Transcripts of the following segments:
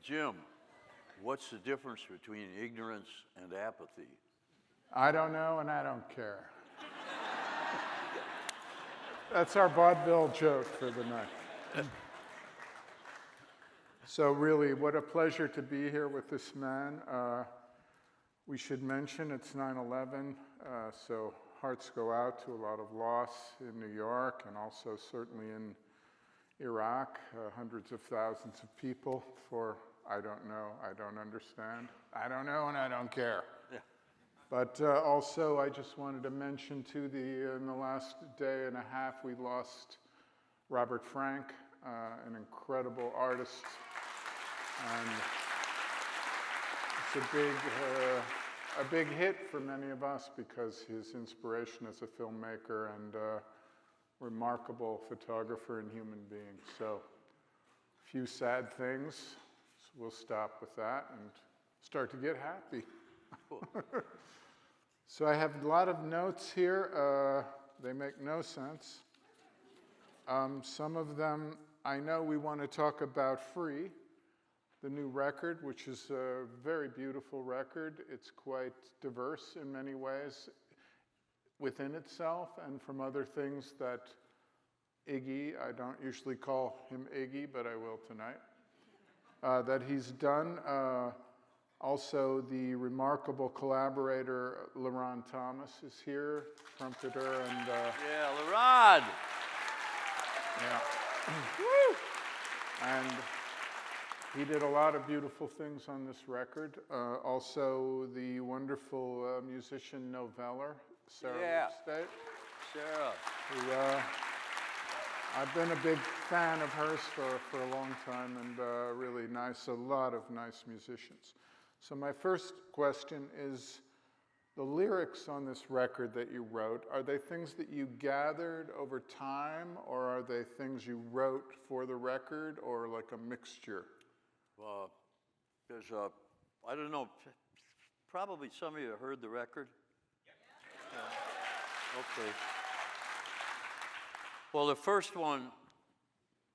Jim, what's the difference between ignorance and apathy? I don't know and I don't care. That's our vaudeville joke for the night. So really, what a pleasure to be here with this man. We should mention it's 9/11, so hearts go out to a lot of loss in New York and also certainly in Iraq, hundreds of thousands of people for I don't know, I don't understand, I don't know and I don't care. Yeah. But also I just wanted to mention too, in the last day and a half we lost Robert Frank, an incredible artist. And it's a big hit for many of us because his inspiration as a filmmaker and remarkable photographer and human being. So a few sad things, so we'll stop with that and start to get happy. So I have a lot of notes here. They make no sense. Some of them, I know we want to talk about Free, the new record, which is a very beautiful record. It's quite diverse in many ways within itself and from other things that Iggy, I don't usually call him Iggy, but I will tonight, that he's done. Also, the remarkable collaborator, LaRon Thomas, is here, trumpeter and... Yeah, LaRon! Yeah. Woo! And he did a lot of beautiful things on this record. Also, the wonderful musician Noveller, Sarah State. Sarah. Who, I've been a big fan of hers for a long time and really nice, a lot of nice musicians. So my first question is, the lyrics on this record that you wrote, are they things that you gathered over time, or are they things you wrote for the record, or like a mixture? There's I don't know, probably some of you heard the record? Yeah. Okay. Well, the first one,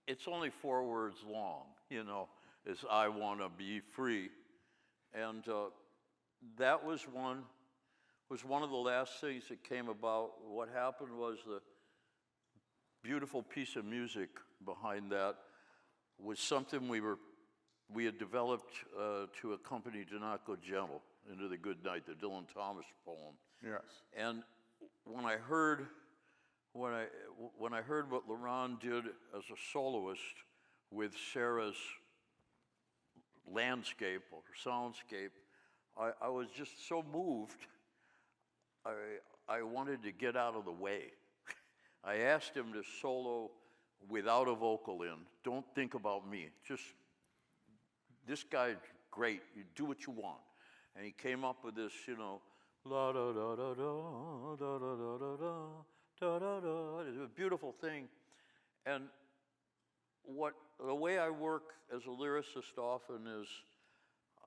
it's only 4 words long, you know, is I want to be free. And that was one of the last things that came about. What happened was the beautiful piece of music behind that was something we had developed to accompany Do Not Go Gentle, Into the Good Night, the Dylan Thomas poem. Yes. And when I heard what LaRon did as a soloist with Sarah's landscape or soundscape, I was just so moved. I wanted to get out of the way. I asked him to solo without a vocal in. Don't think about me. Just, this guy's great. You do what you want. And he came up with this, you know, la da da da da da da da da da da da. It's a beautiful thing. And the way I work as a lyricist often is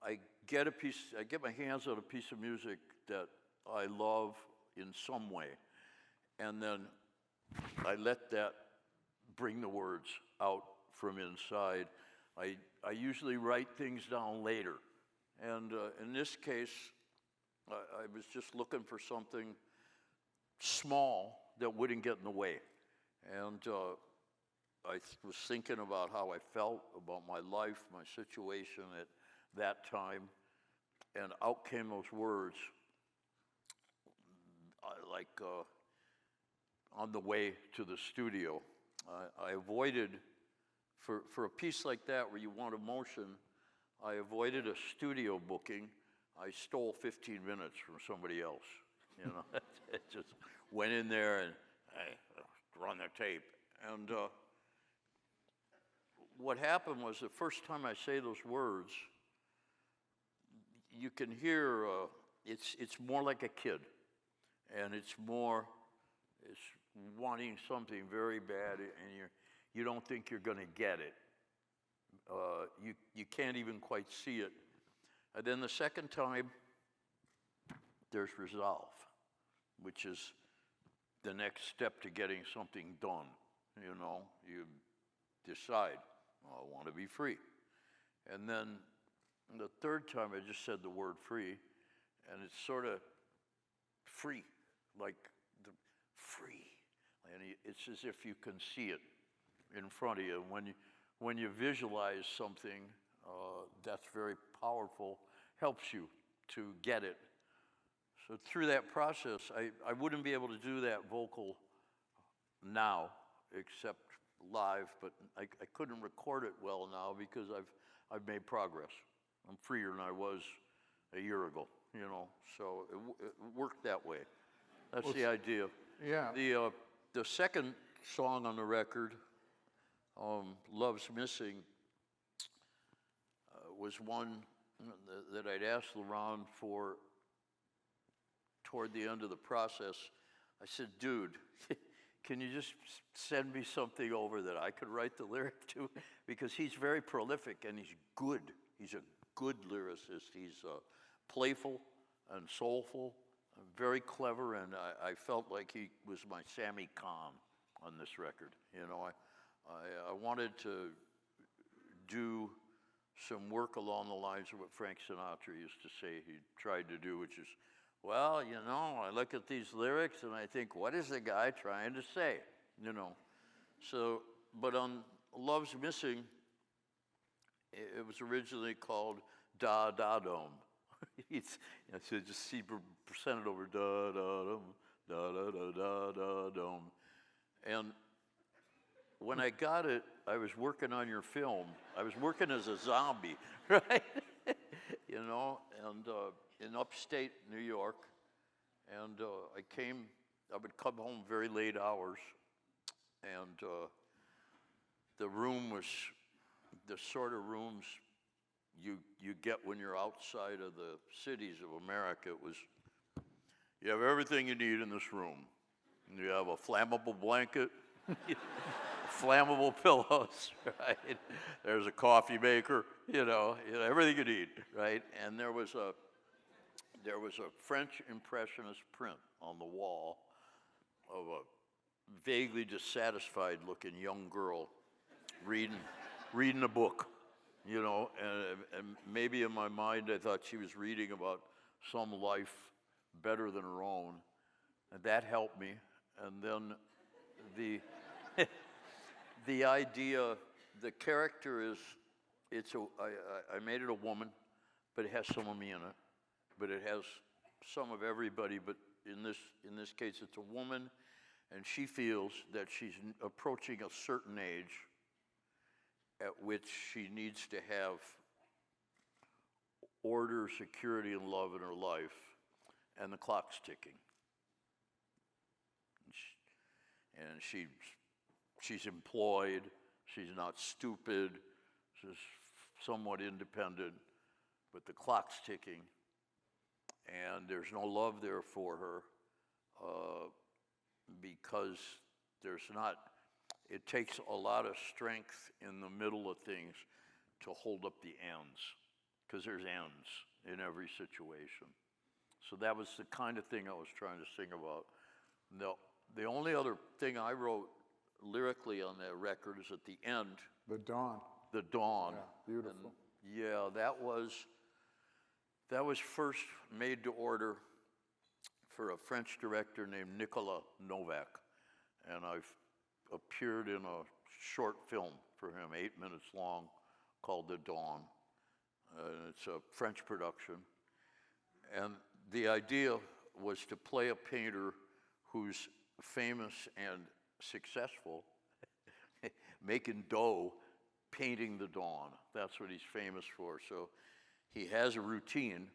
I get my hands on a piece of music that I love in some way, and then I let that bring the words out from inside. I usually write things down later, and in this case, I was just looking for something small that wouldn't get in the way, and I was thinking about how I felt about my life, my situation at that time, and out came those words. On the way to the studio, I avoided, for a piece like that where you want emotion, I avoided a studio booking. I stole 15 minutes from somebody else. You know, it just went in there and run the tape. And what happened was the first time I say those words, you can hear it's more like a kid. And it's wanting something very bad, and you don't think you're going to get it. You can't even quite see it. And then the second time, there's resolve, which is the next step to getting something done. You know, you decide, I want to be free. And then the third time I just said the word free, and it's sort of free, like the free. And it's as if you can see it in front of you. When you visualize something that's very powerful, helps you to get it. So through that process, I wouldn't be able to do that vocal now, except live, but I couldn't record it well now because I've made progress. I'm freer than I was a year ago, you know, so it worked that way. That's the idea. Yeah. The second song on the record, Love's Missing, was one that I'd asked LaRon for toward the end of the process. I said, dude, can you just send me something over that I could write the lyric to? Because he's very prolific and he's good. He's a good lyricist. He's playful and soulful, and very clever, and I felt like he was my Sammy Kahn on this record. You know, I wanted to do some work along the lines of what Frank Sinatra used to say he tried to do, which is, well, you know, I look at these lyrics and I think, what is the guy trying to say? You know, so, but on Love's Missing, it was originally called Da Da Dum. It's, you know, so just see percented over da da dum, da da da da da dum. And when I got it, I was working on your film. I was working as a zombie, right? You know, and in upstate New York, and I would come home very late hours, and the room was the sort of rooms you get when you're outside of the cities of America. It was, you have everything you need in this room. You have a flammable blanket, flammable pillows, right? There's a coffee maker, you know, everything you need, right? And there was a French Impressionist print on the wall of a vaguely dissatisfied-looking young girl reading a book, you know, and maybe in my mind I thought she was reading about some life better than her own, and that helped me. And then the idea, the character is, I made it a woman, but it has some of me in it, but it has some of everybody. But in this case, it's a woman, and she feels that she's approaching a certain age at which she needs to have order, security, and love in her life, and the clock's ticking. And she's employed, she's not stupid, she's somewhat independent, but the clock's ticking, and there's no love there for her because there's not, it takes a lot of strength in the middle of things to hold up the ends, because there's ends in every situation. So that was the kind of thing I was trying to sing about. Now, the only other thing I wrote lyrically on that record is at the end. The Dawn. The Dawn. Yeah, beautiful. And yeah, that was first made to order for a French director named Nicolas Novak. And I've appeared in a short film for him, 8 minutes long, called The Dawn. It's a French production. And the idea was to play a painter who's famous and successful, making dough, painting the dawn. That's what he's famous for. So he has a routine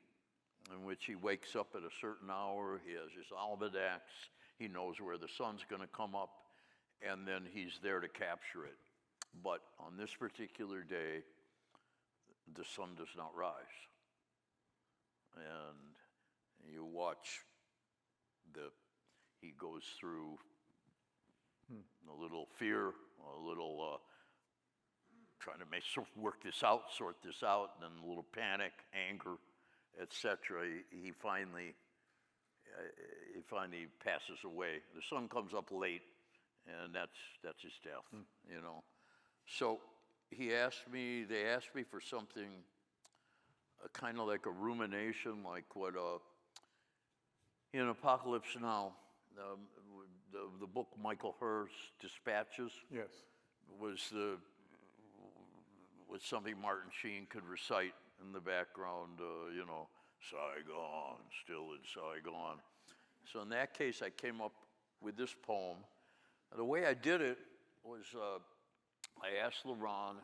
in which he wakes up at a certain hour, he has his almanacs, he knows where the sun's gonna come up, and then he's there to capture it. But on this particular day, the sun does not rise. And you watch he goes through a little fear, a little trying to work this out, sort this out, and then a little panic, anger, etc. He finally passes away. The sun comes up late, and that's his death, you know. So they asked me for something kind of like a rumination, like what in Apocalypse Now, the book Michael Herr's Dispatches Yes. was something Martin Sheen could recite in the background, Saigon, still in Saigon. So in that case, I came up with this poem. The way I did it was I asked Laurent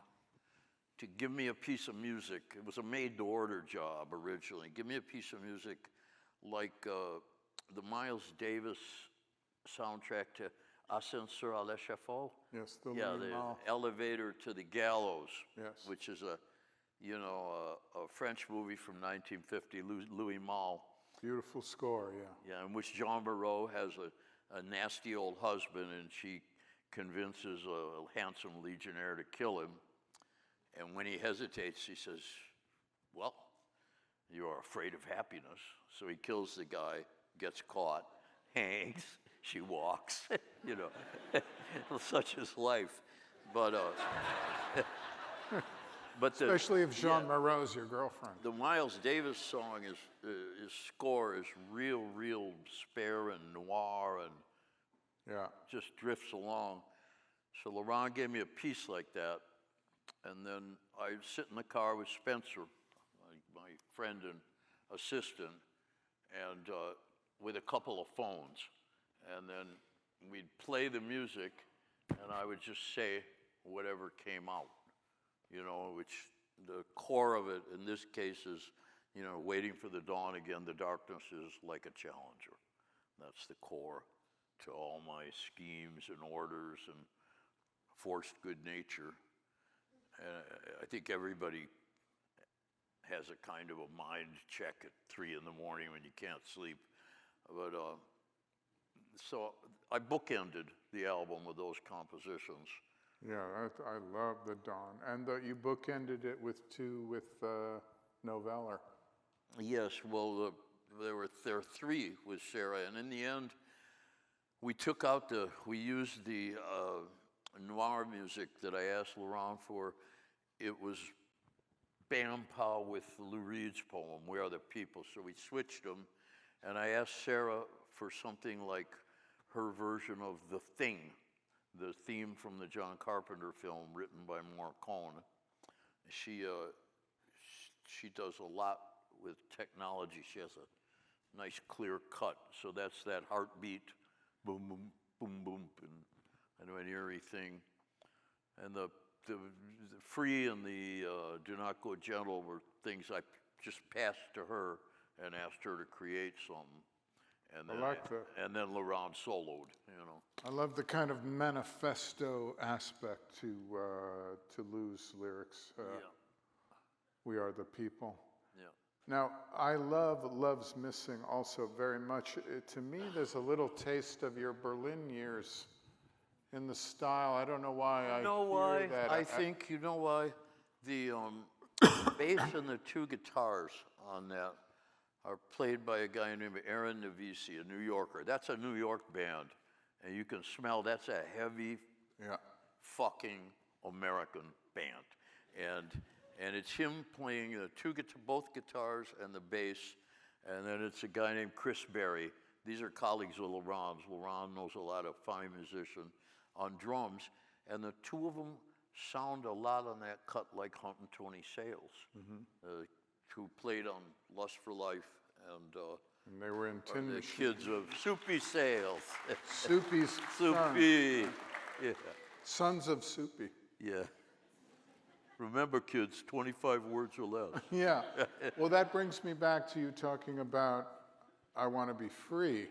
to give me a piece of music. It was a made-to-order job originally. Give me a piece of music like the Miles Davis soundtrack to Ascenseur à l'Échafaud. Yes, the Yeah, Louis the Malle. elevator to the gallows. Yes. Which is a French movie from 1950, Louis Malle. Beautiful score, yeah. Yeah, in which Jean Moreau has a nasty old husband, and she convinces a handsome legionnaire to kill him. And when he hesitates, she says, well, you are afraid of happiness. So he kills the guy, gets caught, hangs, she walks, such is life. But, Especially if Jean Moreau's your girlfriend. the Miles Davis song his score is real spare and noir and Yeah. just drifts along. So Laurent gave me a piece like that. And then I'd sit in the car with Spencer, my friend and assistant, and with a couple of phones. And then we'd play the music, and I would just say whatever came out, which the core of it in this case is, waiting for the dawn again, the darkness is like a challenger. That's the core to all my schemes and orders and forced good nature. I think everybody has a kind of a mind check at 3 in the morning when you can't sleep. But so I bookended the album with those compositions. Yeah, I love the dawn. And you bookended it with Noveller. Yes, well, there were 3 with Sarah, and in the end, we used the noir music that I asked Laurent for. It was Bam Pow with Lou Reed's poem, We Are the People. So we switched them, and I asked Sarah for something like her version of The Thing, the theme from the John Carpenter film written by Morricone. She does a lot with technology. She has a nice clear cut, so that's that heartbeat, boom, boom, boom, boom, and an eerie thing. And the free and the do not go gentle were things I just passed to her and asked her to create something. And then, I like that. And then Laurent soloed, I love the kind of manifesto aspect to Lou's lyrics. We are the people. Yeah. Now, I love Love's Missing also very much. To me, there's a little taste of your Berlin years in the style. I don't know why I hear that. I think, you know why? The bass and the 2 guitars on that are played by a guy named Aaron Navisi, a New Yorker. That's a New York band. And you can smell that's a heavy fucking American band. And it's him playing both guitars and the bass. And then it's a guy named Chris Berry. These are colleagues of Laurent's. Laurent knows a lot of fine musicians on drums. And the 2 of them sound a lot on that cut like Hunt and Tony Sales, who played on Lust for Life and they were in Tin the Machine. kids of Soupy Sales. Soupy's Soupy. Yeah. Sons of Soupy. Yeah. Remember, kids, 25 words or less. Yeah. Well, that brings me back to you talking about I Want to Be Free.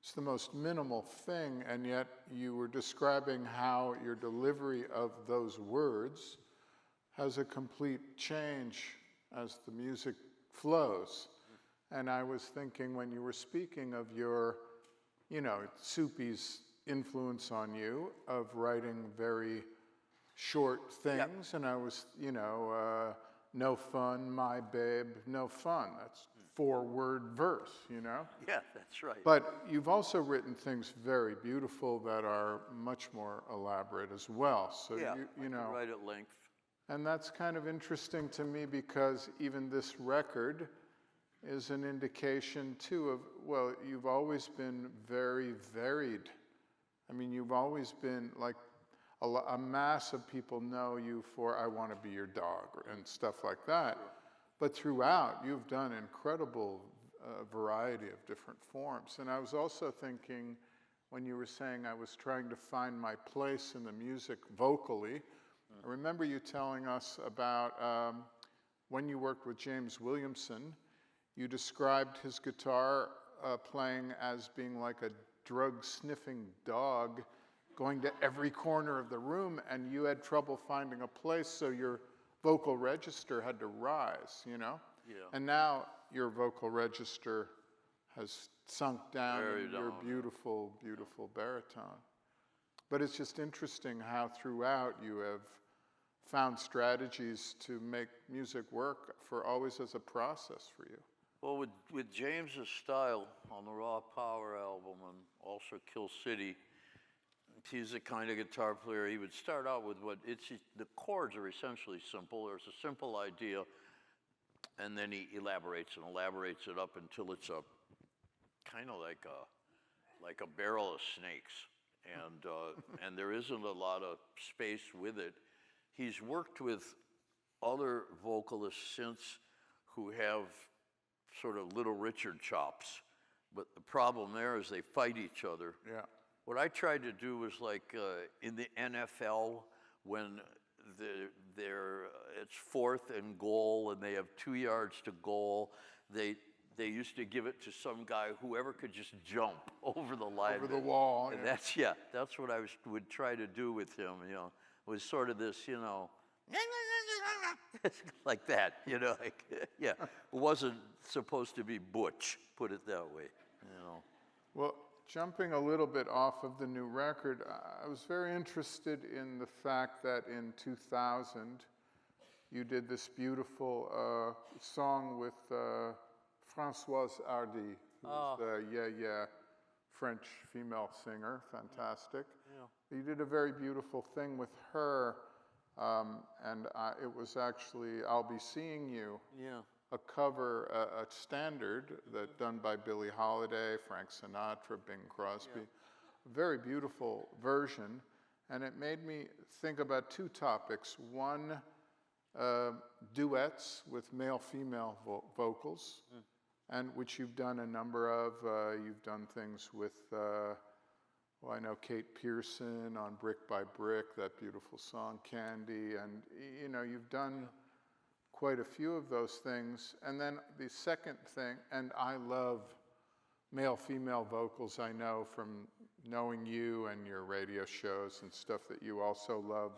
It's the most minimal thing, and yet you were describing how your delivery of those words has a complete change as the music flows. And I was thinking when you were speaking of your, Soupy's influence on you of writing very short things, and I was, no fun, my babe, no fun. That's 4-word verse, Yeah, that's right. But you've also written things very beautiful that are much more elaborate as well. So I you can know, write at length. And that's kind of interesting to me because even this record is an indication too of, well, you've always been very varied. I mean, you've always been like, a mass of people know you for I Want to Be Your Dog and stuff like that. But throughout, you've done incredible variety of different forms. And I was also thinking, when you were saying I was trying to find my place in the music vocally, I remember you telling us about when you worked with James Williamson, you described his guitar playing as being like a drug-sniffing dog going to every corner of the room, and you had trouble finding a place, so your vocal register had to rise, you know? Yeah. And now your vocal register has sunk down Very in your down. beautiful, beautiful baritone. But it's just interesting how throughout you have found strategies to make music work for always as a process for you. Well, with James's style on the Raw Power album and also Kill City, he's the kind of guitar player, he would start out with the chords are essentially simple. There's a simple idea, and then he elaborates it up until it's a kind of like a barrel of snakes. And there isn't a lot of space with it. He's worked with other vocalists since who have sort of Little Richard chops, but the problem there is they fight each other. Yeah. What I tried to do was like in the NFL when it's 4th and goal and they have 2 yards to goal, they used to give it to some guy, whoever could just jump over the line. Over the wall. And Yeah. that's what I would try to do with him, you know. It was sort of this, you know, like that, you know, like, yeah. It wasn't supposed to be butch, put it that way, you know. Well, jumping a little bit off of the new record, I was very interested in the fact that in 2000, you did this beautiful song with Françoise Hardy, who's the Yeah Yeah French female singer, fantastic. Yeah. You did a very beautiful thing with her, and it was actually I'll Be Seeing You. Yeah. A cover, a standard that done by Billie Holiday, Frank Sinatra, Bing Crosby. Yeah. Very beautiful version, and it made me think about two topics. One, duets with male-female vocals, and which you've done a number of. You've done things with, I know Kate Pearson on Brick by Brick, that beautiful song, Candy, and you know, you've done quite a few of those things. And then the second thing, and I love male-female vocals, I know from knowing you and your radio shows and stuff that you also love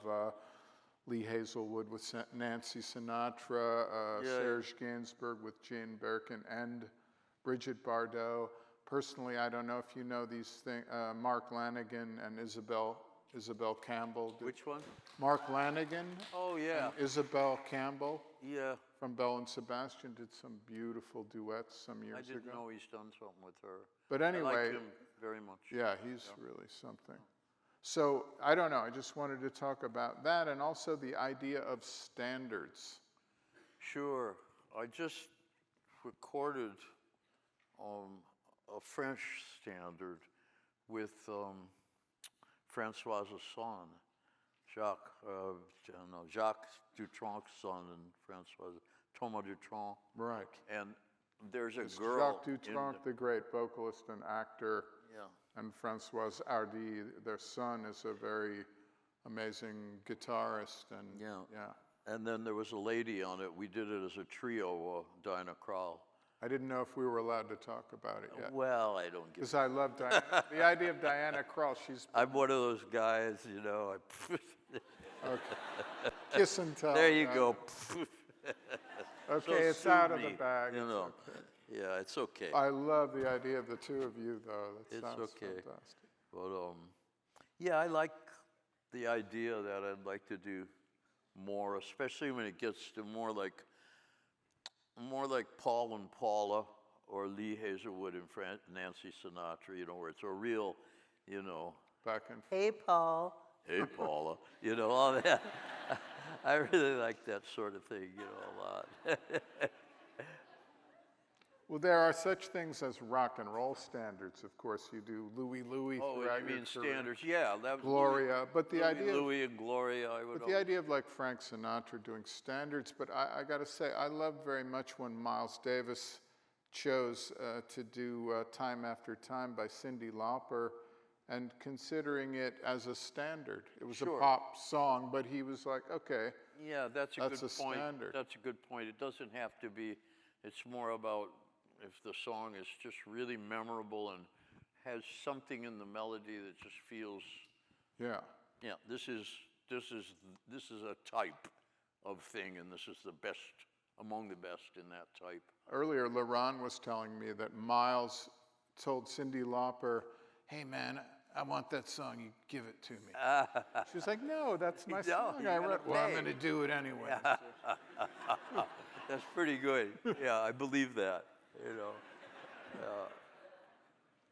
Lee Hazelwood with Nancy Sinatra, Serge Gainsbourg with Jane Birkin, and Bridget Bardot. Personally, I don't know if you know these things, Mark Lanigan and Isabel Campbell. Which one? Mark Lanigan. Oh, yeah. And Isabel Campbell. Yeah. From Belle and Sebastian, did some beautiful duets some years ago. I didn't know he's done something with her. But anyway. I like him very much. Yeah, he's really something. So, I don't know, I just wanted to talk about that and also the idea of standards. Sure. I just recorded a French standard with Francois's son, Jacques Dutronc's son, and Francois, Thomas Dutronc. Right. And there's a girl. Jacques Dutronc, the great vocalist and actor, and Françoise Hardy, their son, is a very amazing guitarist. And And then there was a lady on it. We did it as a trio, Dinah Krall. I didn't know if we were allowed to talk about it yet. Well, I don't get because I love Diana. The idea of Diana Krall, I'm one of those guys, you know. Okay. Kiss and tell. There you go. Okay, So it's sue out of me, the bag. You It's know. okay. Yeah, it's okay. I love the idea of the two of you, though. That It's sounds okay. fantastic. But yeah, I like the idea that I'd like to do more, especially when it gets to more like Paul and Paula or Lee Hazelwood and Nancy Sinatra, you know, where it's a real, you know, Back and hey Paul, hey Paula, you know, all that. I really like that sort of thing, a lot. Well, there are such things as rock and roll standards. Of course, you do Louie Louie Oh, throughout you your mean career. standards? Yeah, that was Gloria, but the idea of, Louis and Gloria. I would. but the idea of like Frank Sinatra doing standards. But I got to say, I love very much when Miles Davis chose to do "Time After Time" by Cyndi Lauper, and considering it as a standard. It was Sure. a pop song, but he was like, okay, Yeah, that's a that's good a point. standard. That's a good point. It doesn't have to be. It's more about if the song is just really memorable and has something in the melody that just feels. Yeah. Yeah, this is a type of thing, and this is the best among the best in that type. Earlier, LaRon was telling me that Miles told Cyndi Lauper, "Hey man, I want that song. You give it to me." She was like, "No, that's my No, song. you I gotta wrote. Well, I'm pay." going to do it anyway." That's pretty good. Yeah, I believe that.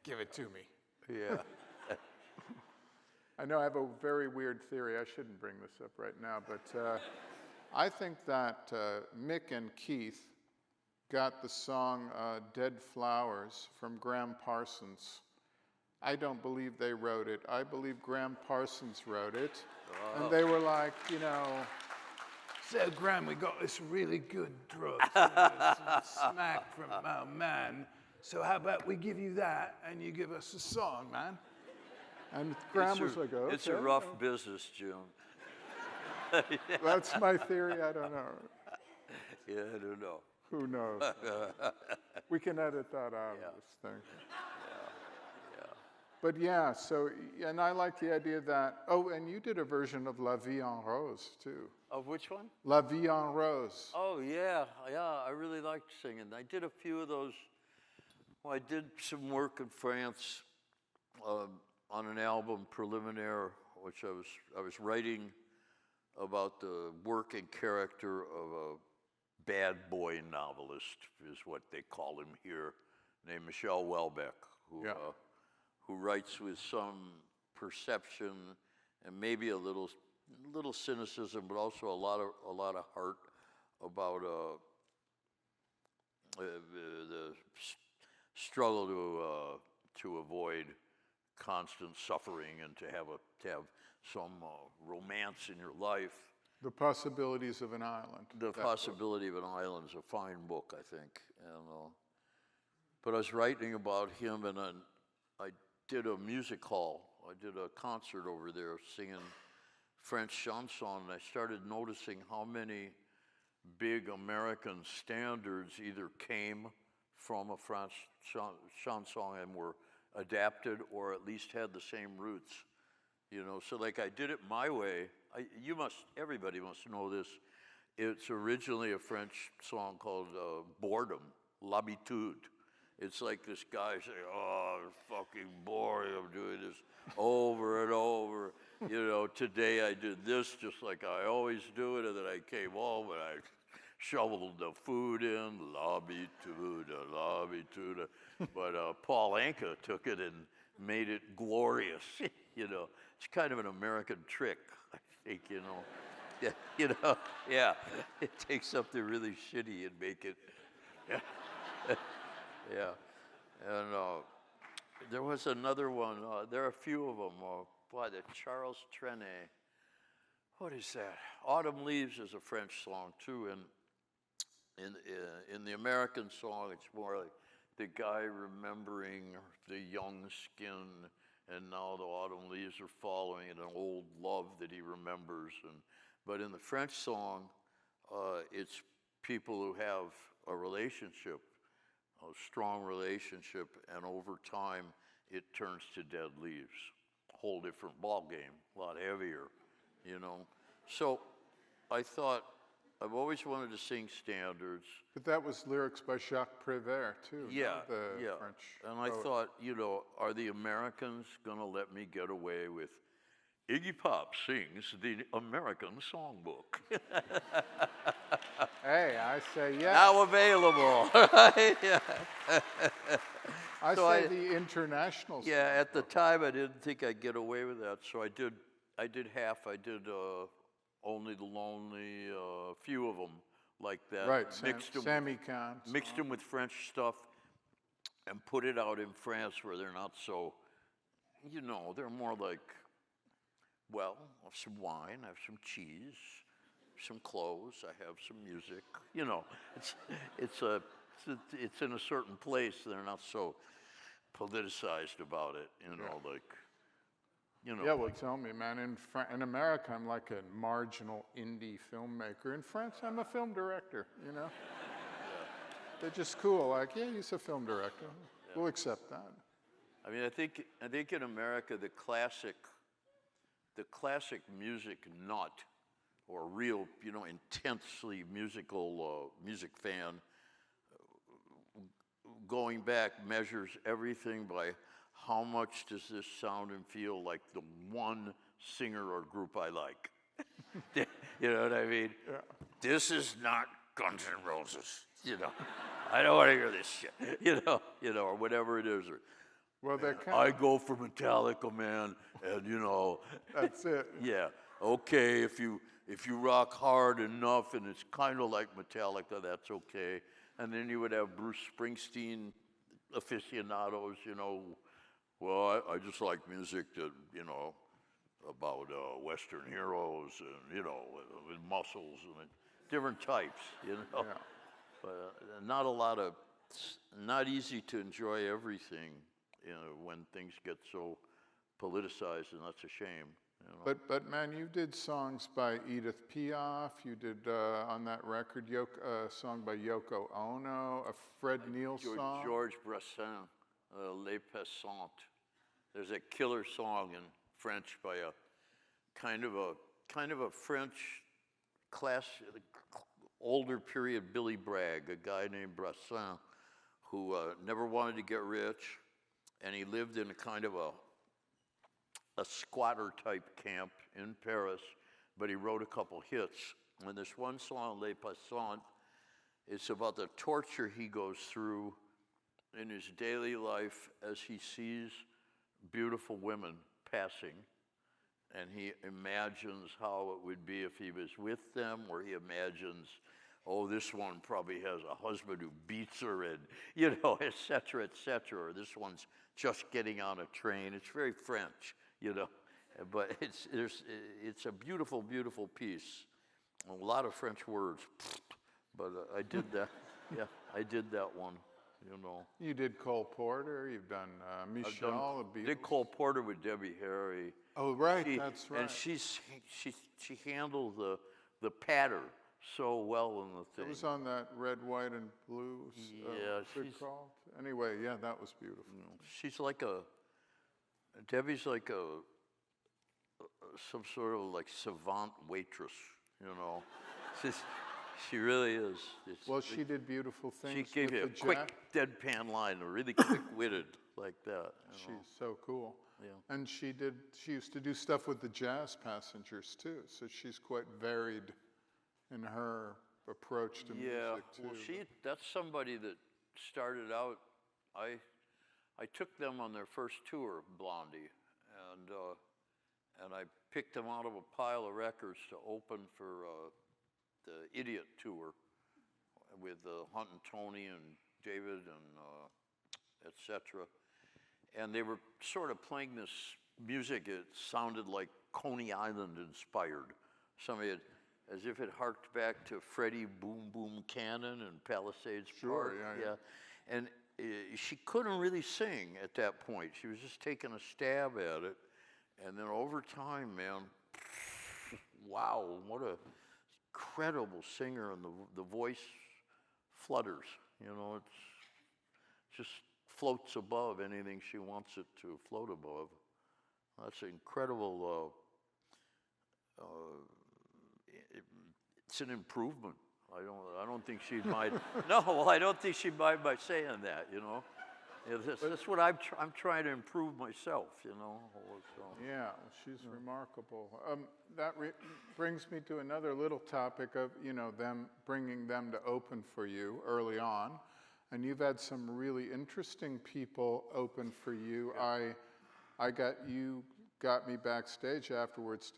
Give it to me. Yeah. I know I have a very weird theory. I shouldn't bring this up right now, but I think that Mick and Keith got the song "Dead Flowers" from Graham Parsons. I don't believe they wrote it. I believe Graham Parsons wrote it. Oh. And they were like, "So Graham, we got this really good drug, some smack from our man. So how about we give you that and you give us a song, man?" And Graham was like, "Okay." It's a rough business, Jim. That's my theory. I don't know. Yeah, I don't know. Who knows? We can edit that out of this thing. But yeah, so, and I like the idea that, oh, and you did a version of La Vie en Rose, too. Of which one? La Vie en Rose. Oh, yeah. I really liked singing. I did a few of those. Well, I did some work in France on an album, Preliminaire, which I was writing about the work and character of a bad boy novelist, is what they call him here, named Michel Houellebecq, who writes with some perception and maybe a little cynicism, but also a lot of heart about the struggle to avoid constant suffering and to have some romance in your life. The Possibilities of an Island. The Possibility of an Island is a fine book, I think. And, but I was writing about him, and I did a music hall. I did a concert over there singing French chanson, and I started noticing how many big American standards either came from a French chanson and were adapted or at least had the same roots. So like I did it my way. Everybody must know this. It's originally a French song called Boredom, L'Habitude. It's like this guy saying, "Oh, it's fucking boring. I'm doing this over and over. Today I did this just like I always do it, and then I came home and I shoveled the food in, l'habitude, l'habitude." But Paul Anka took it and made it glorious. It's kind of an American trick, I think. Yeah. It takes something really shitty and make it. Yeah. And there was another one. There are a few of them. The Charles Trenet. What is that? Autumn Leaves is a French song too, and in the American song, it's more like the guy remembering the young skin, and now the autumn leaves are falling, and an old love that he remembers. But in the French song, it's people who have a relationship, a strong relationship, and over time it turns to dead leaves. Whole different ball game, a lot heavier, So I thought I've always wanted to sing standards. But that was lyrics by Jacques Prévert, too. Yeah, the French and I thought, are the Americans gonna let me get away with Iggy Pop sings the American Songbook? Hey, I say yes. Now available. I say the international. Yeah, at the time I didn't think I'd get away with that, so I did half. I did Only the Lonely, a few of them like that. Right, Mixed Sammy Kahn. mixed them with French stuff and put it out in France where they're not so, they're more like, well, have some wine, have some cheese, some clothes, I have some music. It's in a certain place. They're not so politicized about it. Yeah, well, tell me, man. In America, I'm like a marginal indie filmmaker. In France, I'm a film director. They're just cool. Like, yeah, he's a film director. Yeah. We'll accept that. I mean, I think in America, the classic music nut, or real, intensely musical music fan, going back measures everything by how much does this sound and feel like the one singer or group I like. You know what I mean? Yeah. This is not Guns N' Roses. I don't want to hear this shit. Or whatever it is. Well, I go for Metallica, man, and That's it. Yeah. Okay, if you rock hard enough and it's kind of like Metallica, that's okay. And then you would have Bruce Springsteen aficionados, well, I just like music that, about Western heroes and, with muscles and different types, Yeah. But not easy to enjoy everything, when things get so politicized, and that's a shame. But man, you did songs by Edith Piaf. You did on that record a song by Yoko Ono, a Fred Neil song. Georges Brassens, Les Passantes. There's a killer song in French by a kind of a French older period Billy Bragg, a guy named Brassens, who never wanted to get rich, and he lived in a kind of a squatter type camp in Paris, but he wrote a couple hits. And this one song, Les Passantes, it's about the torture he goes through in his daily life as he sees beautiful women passing, and he imagines how it would be if he was with them, or he imagines, oh, this one probably has a husband who beats her, and, et cetera, or this one's just getting on a train. It's very French, but it's a beautiful, beautiful piece. A lot of French words, but I did that. Yeah, I did that one. You did Cole Porter. You've done Michelle. Did Cole Porter with Debbie Harry. Oh, right, that's right. And she handled the patter so well in the thing. It was on that Red, White, and Blue. Yeah, called. Anyway, yeah, that was beautiful. She's like Debbie's like some sort of like savant waitress. She really is. Well, she did beautiful things. She gave you a quick deadpan line, really quick-witted like that. She's so cool. Yeah. And she used to do stuff with the Jazz Passengers too. So she's quite varied in her approach to music too. Well, that's somebody that started out. I took them on their first tour, Blondie, and I picked them out of a pile of records to open for the Idiot tour with Hunt and Tony and David and et cetera. And they were sort of playing this music. It sounded like Coney Island inspired. As if it harked back to Freddie Boom Boom Cannon and Palisades Park. Yeah. And she couldn't really sing at that point. She was just taking a stab at it. And then over time, man, wow, what a incredible singer, and the voice flutters, it just floats above anything she wants it to float above. That's incredible. It's an improvement. I don't think she'd mind. No, well, I don't think she'd mind by saying that. That's what I'm trying to improve myself. So. Yeah, she's remarkable. That brings me to another little topic of bringing them to open for you early on, and you've had some really interesting people open for you. Yeah. I got you got me backstage afterwards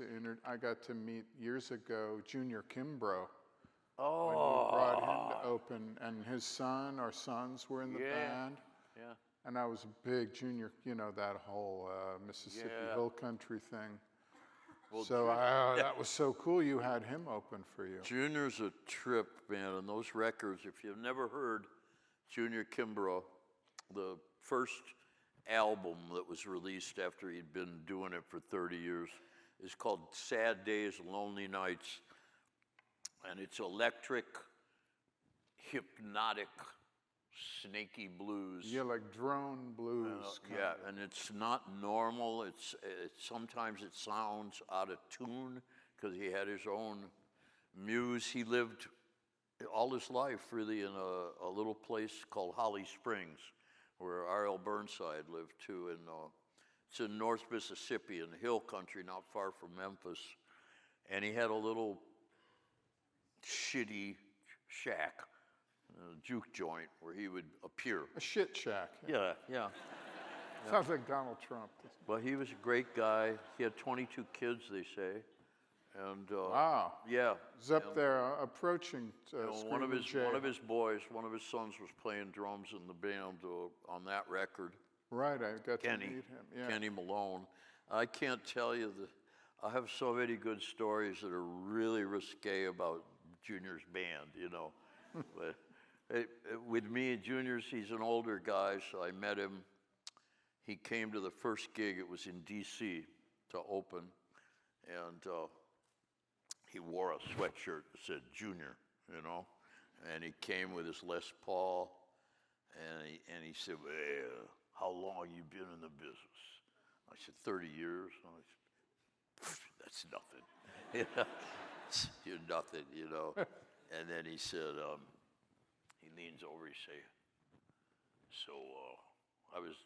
I got to meet years ago Junior Kimbrough. When you brought him to open, and his son or sons were in the band. Yeah. And I was a big Junior, that whole Mississippi Hill Country thing. Well, So that was so cool you had him open for you. Junior's a trip, man, and those records, if you've never heard Junior Kimbrough, the first album that was released after he'd been doing it for 30 years is called Sad Days, Lonely Nights. And it's electric, hypnotic, snaky blues. Yeah, like drone blues. Yeah, and it's not normal. Sometimes it sounds out of tune because he had his own muse. He lived all his life really in a little place called Holly Springs, where R.L. Burnside lived too. And it's in North Mississippi in the hill country, not far from Memphis. And he had a little shitty shack, a juke joint where he would appear. A shit shack. Yeah. Sounds like Donald Trump. But he was a great guy. He had 22 kids, they say. And wow. Yeah. He's up there approaching one of his boys, one of his sons was playing drums in the band on that record. Right, I got to meet him. Yeah. Kenny Malone. I can't tell you I have so many good stories that are really risque about Junior's band, But with me, Junior's, he's an older guy, so I met him. He came to the first gig. It was in D.C. to open, and he wore a sweatshirt that said Junior, and he came with his Les Paul, and he said, well, how long you been in the business? I said, 30 years. And I said, that's nothing. You're nothing, And then he said, he leans over, he say, so I was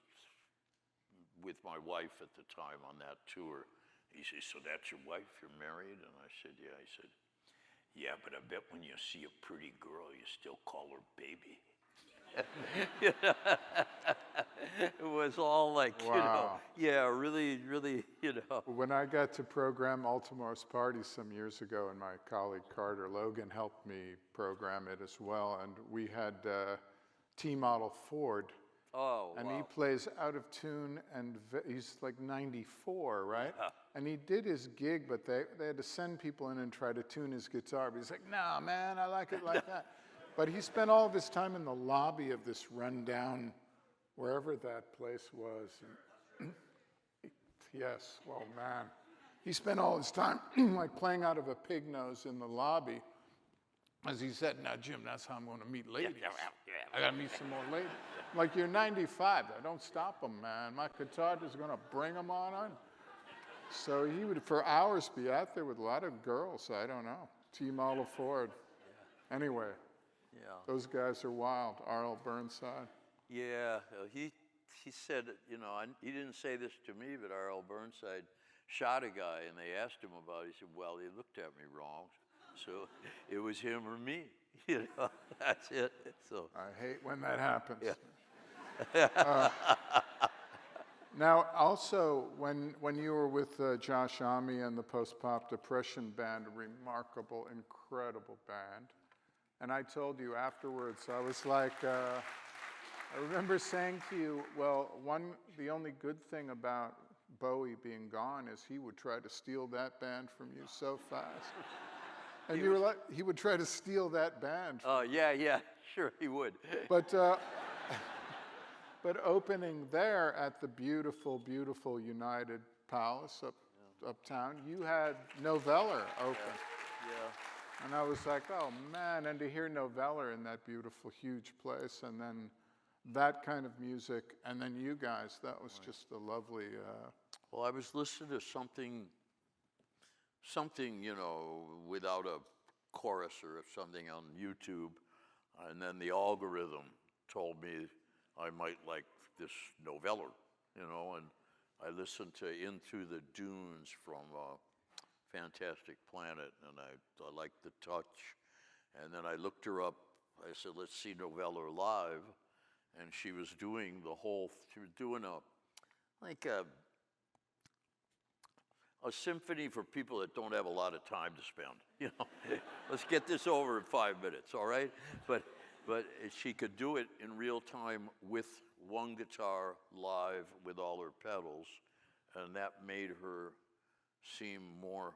with my wife at the time on that tour. He says, so that's your wife, you're married? And I said, yeah. He said, yeah, but I bet when you see a pretty girl, you still call her baby. It was all like, wow. Really, When I got to program Altamore's Party some years ago, and my colleague Carter Logan helped me program it as well, and we had T-Model Ford. Oh, and wow. he plays out of tune, and he's like 94, right? Yeah. And he did his gig, but they had to send people in and try to tune his guitar. But he's like, nah, man, I like it like that. But he spent all of his time in the lobby of this rundown, wherever that place was. Yes, well, man. He spent all his time like playing out of a pig nose in the lobby. As he said, now, Jim, that's how I'm going to meet ladies. I got to meet some more ladies. Like, you're 95. Don't stop them, man. My guitar is going to bring them on. So he would, for hours, be out there with a lot of girls. I don't know. T-Model Ford. Anyway. Yeah. Those guys are wild. R.L. Burnside. Yeah, he said, he didn't say this to me, but R.L. Burnside shot a guy, and they asked him about it. He said, well, he looked at me wrong, so it was him or me. That's it. So I hate when that happens. Yeah. Now, also, when you were with Josh Homme and the Post-Pop Depression Band, a remarkable, incredible band, and I told you afterwards, I was like, I remember saying to you, well, the only good thing about Bowie being gone is he would try to steal that band from you so fast. And you were like, he would try to steal that band. Oh, yeah, sure he would. But opening there at the beautiful, beautiful United Palace uptown, you had Noveller open. Yeah. And I was like, oh man, and to hear Noveller in that beautiful, huge place, and then that kind of music, and then you guys, that was just a lovely... Well, I was listening to something, without a chorus or something on YouTube, and then the algorithm told me I might like this Noveller, and I listened to In Through the Dunes from Fantastic Planet, and I liked the touch. And then I looked her up. I said, let's see Noveller live. And she was doing she was doing a symphony for people that don't have a lot of time to spend. You know, let's get this over in 5 minutes, all right? But she could do it in real time with one guitar live with all her pedals, and that made her seem more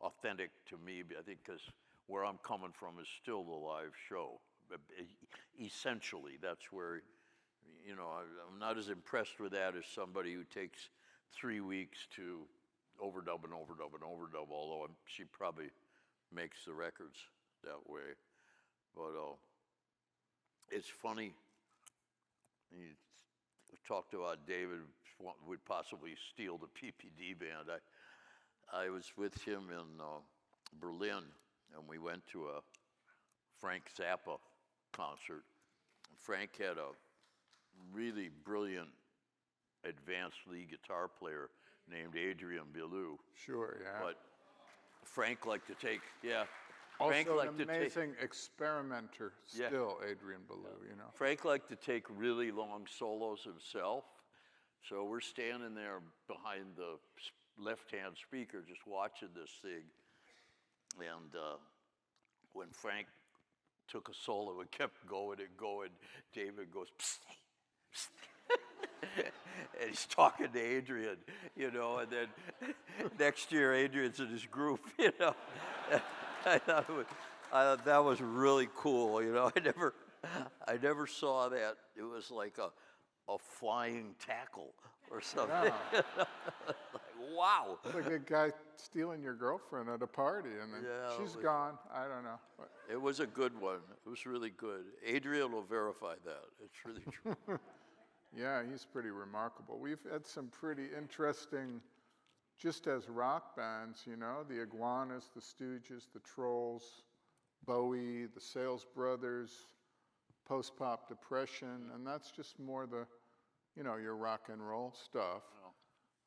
authentic to me. I think because where I'm coming from is still the live show. Essentially, that's where, you know, I'm not as impressed with that as somebody who takes 3 weeks to overdub and overdub and overdub, although she probably makes the records that way. But it's funny, you talked about David would possibly steal the PPD band. I was with him in Berlin, and we went to a Frank Zappa concert. Frank had a really brilliant advanced lead guitar player named Adrian Belew. Sure, yeah. But Frank liked to take, Also Frank liked an to amazing experimenter, Yeah. still, Adrian Belew, you know. Frank liked to take really long solos himself. So we're standing there behind the left-hand speaker just watching this thing. And when Frank took a solo and kept going and going, David goes, psst, psst. And he's talking to Adrian, you know, and then next year Adrian's in his group, you know. I thought that was really cool, you know. I never saw that. It was like a flying tackle or something. Yeah. Like, wow. It's like a guy stealing your girlfriend at a party, and then she's gone. I don't know. It was a good one. It was really good. Adrian will verify that. It's really true. Yeah, he's pretty remarkable. We've had some pretty interesting, just as rock bands, you know, the Iguanas, the Stooges, the Trolls, Bowie, the Sales Brothers, post-pop depression, and that's just more the, you know, your rock and roll stuff.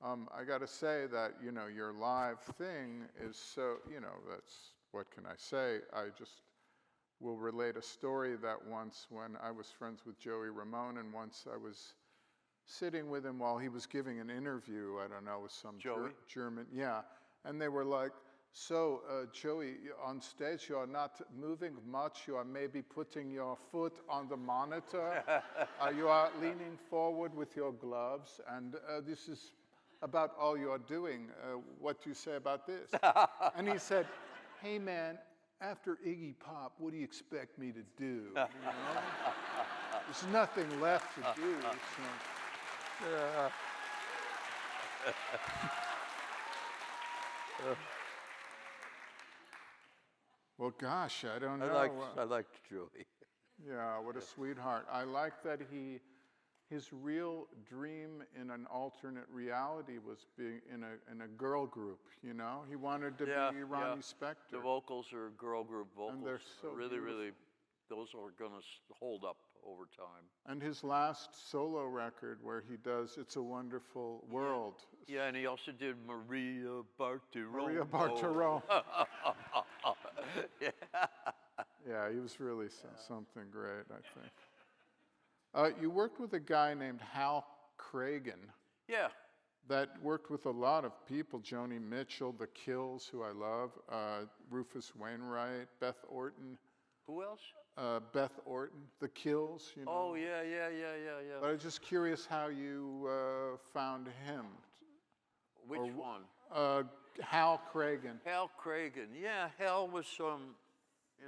I got to say that, you know, your live thing is so, you know, that's, what can I say? I just will relate a story that once when I was friends with Joey Ramone, and once I was sitting with him while he was giving an interview, I don't know, with some German, yeah, and they were like, so, Joey, on stage you are not moving much, you are maybe putting your foot on the monitor, you are leaning forward with your gloves, and this is about all you're doing. What do you say about this? And he said, hey man, after Iggy Pop, what do you expect me to do? You know? There's nothing left to do. Well, gosh, I don't know. I liked Joey. Yeah, what a sweetheart. I like that his real dream in an alternate reality was being in a girl group, you know? He wanted to be Ronnie Spector. The vocals are girl group vocals. And they're so really, beautiful. really, those are going to hold up over time. And his last solo record where he does It's a Wonderful World. Yeah, and he also did Maria Bartiromo. Maria Bartiromo. Yeah. Yeah, he was really something great, I think. You worked with a guy named Hal Cragen. Yeah. That worked with a lot of people, Joni Mitchell, The Kills, who I love, Rufus Wainwright, Beth Orton. Who else? Beth Orton, The Kills, you know. Oh, yeah. But I was just curious how you found him. Which one? Hal Cragen. Hal Cragen. Yeah, Hal was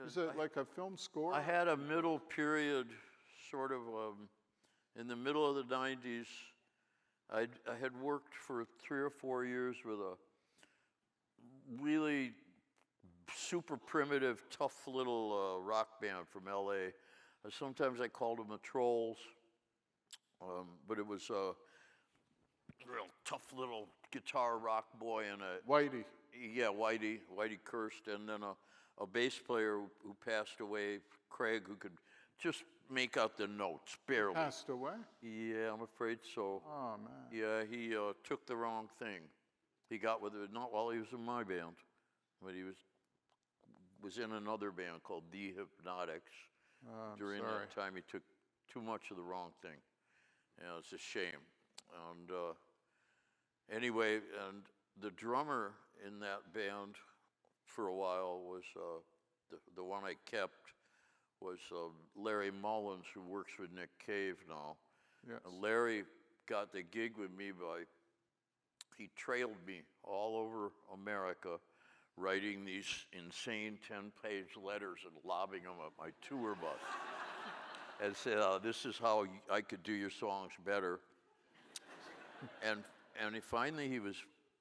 Is it like a film score? I had a middle period, sort of, in the middle of the 90s. I had worked for 3 or 4 years with a really super primitive, tough little rock band from LA. Sometimes I called them the Trolls, but it was a real tough little guitar rock boy and a Whitey. Yeah, Whitey Kirst, and then a bass player who passed away, Craig, who could just make out the notes barely. Passed away? Yeah, I'm afraid so. Oh man. Yeah, he took the wrong thing. He got with it not while he was in my band, but he was in another band called The Hypnotics. During that time, he took too much of the wrong thing. Yeah, it's a shame. And anyway, and the drummer in that band for a while was the one I kept was Larry Mullins, who works with Nick Cave now. Yes. And Larry got the gig with me he trailed me all over America, writing these insane 10-page letters and lobbing them at my tour bus. And said, this is how I could do your songs better. And finally he was,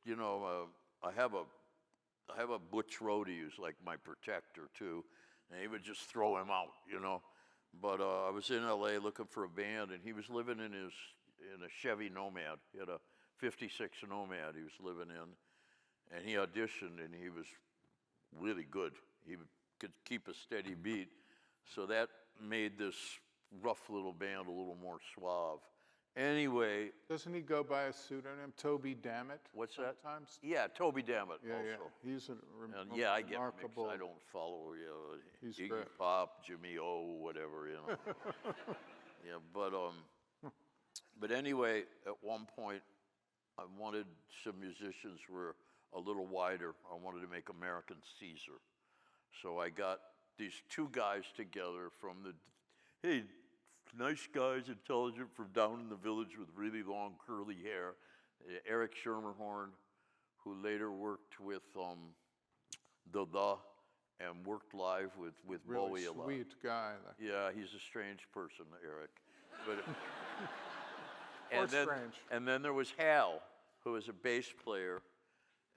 I have a butch roadie who's like my protector too, and he would just throw him out, But I was in LA looking for a band, and he was living in a Chevy Nomad. He had a 56 Nomad he was living in, and he auditioned, and he was really good. He could keep a steady beat, so that made this rough little band a little more suave. Anyway. Doesn't he go by a pseudonym, Toby Dammit? What's that? Sometimes? Yeah, Toby Dammit also. Yeah, he's a yeah, I get remarkable. mixed. I don't follow He's Iggy great. Pop, Jimmy O, whatever, Yeah, but anyway, at one point, I wanted some musicians who were a little wider. I wanted to make American Caesar. So I got these two guys together from hey, nice guys, intelligent, from down in the village with really long curly hair. Eric Schermerhorn, who later worked with The and worked live with Really Bowie a lot. sweet guy. Yeah, he's a strange person, Eric. But Strange. And then there was Hal, who was a bass player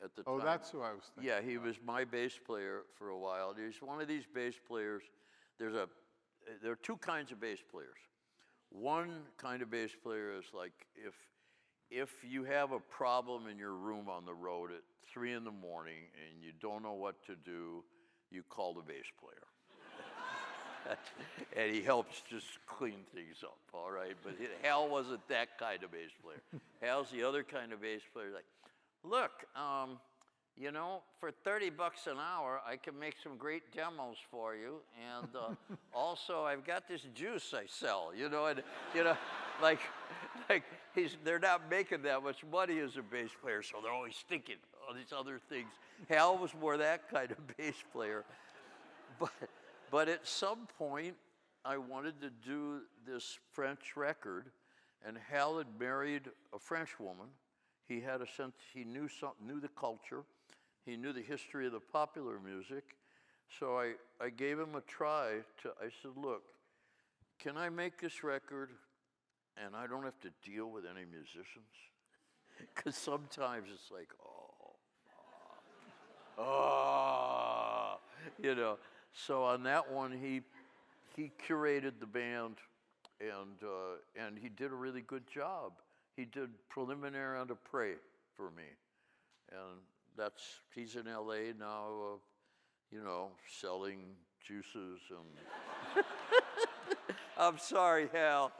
at the time. Oh, that's who I was thinking. Yeah, he was my bass player for a while. He's one of these bass players. There are two kinds of bass players. One kind of bass player is like if you have a problem in your room on the road at 3 in the morning and you don't know what to do, you call the bass player. And he helps just clean things up, all right? But Hal wasn't that kind of bass player. Hal's the other kind of bass player, like, look, for $30 an hour, I can make some great demos for you. And also, I've got this juice I sell, they're not making that much money as a bass player, so they're always thinking all these other things. Hal was more that kind of bass player. But at some point, I wanted to do this French record, and Hal had married a French woman. He had a sense, he knew the culture. He knew the history of the popular music. So I gave him a try. I said, look, can I make this record and I don't have to deal with any musicians? Because sometimes it's like, So on that one, he curated the band, and he did a really good job. He did Preliminary on to Pray for me, and he's in LA now, selling juices and. I'm sorry, Hal.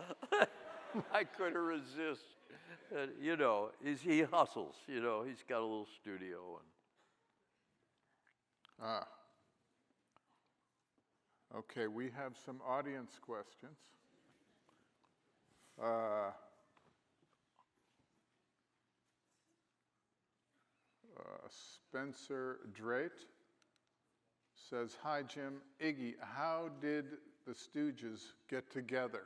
I couldn't resist. He hustles. He's got a little studio and. Okay, we have some audience questions. Spencer Drake says, hi, Jim. Iggy, how did the Stooges get together?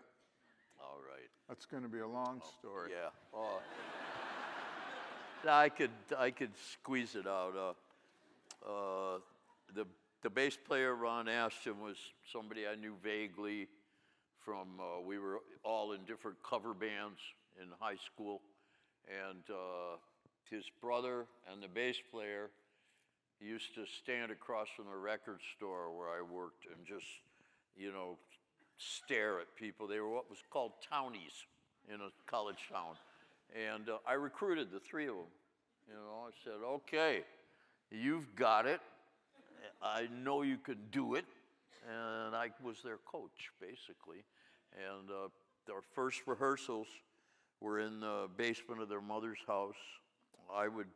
All right. That's going to be a long story. Yeah. I could squeeze it out. The bass player, Ron Ashton, was somebody I knew vaguely from, we were all in different cover bands in high school. And his brother and the bass player used to stand across from the record store where I worked and just, stare at people. They were what was called townies in a college town. And I recruited the three of them. I said, okay, you've got it. I know you can do it. And I was their coach, basically. And our first rehearsals were in the basement of their mother's house. I would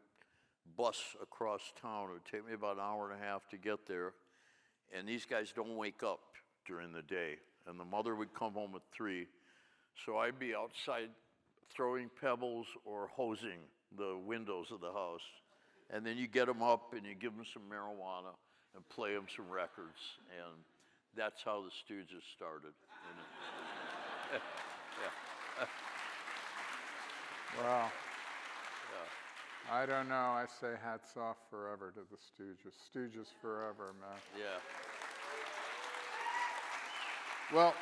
bus across town. It would take me about an hour and a half to get there. And these guys don't wake up during the day. And the mother would come home at 3. So I'd be outside throwing pebbles or hosing the windows of the house. and then you get them up and you give them some marijuana and play them some records, and that's how the Stooges started. Wow. I don't know. I say hats off forever to the Stooges. Stooges forever, man. Yeah. Well,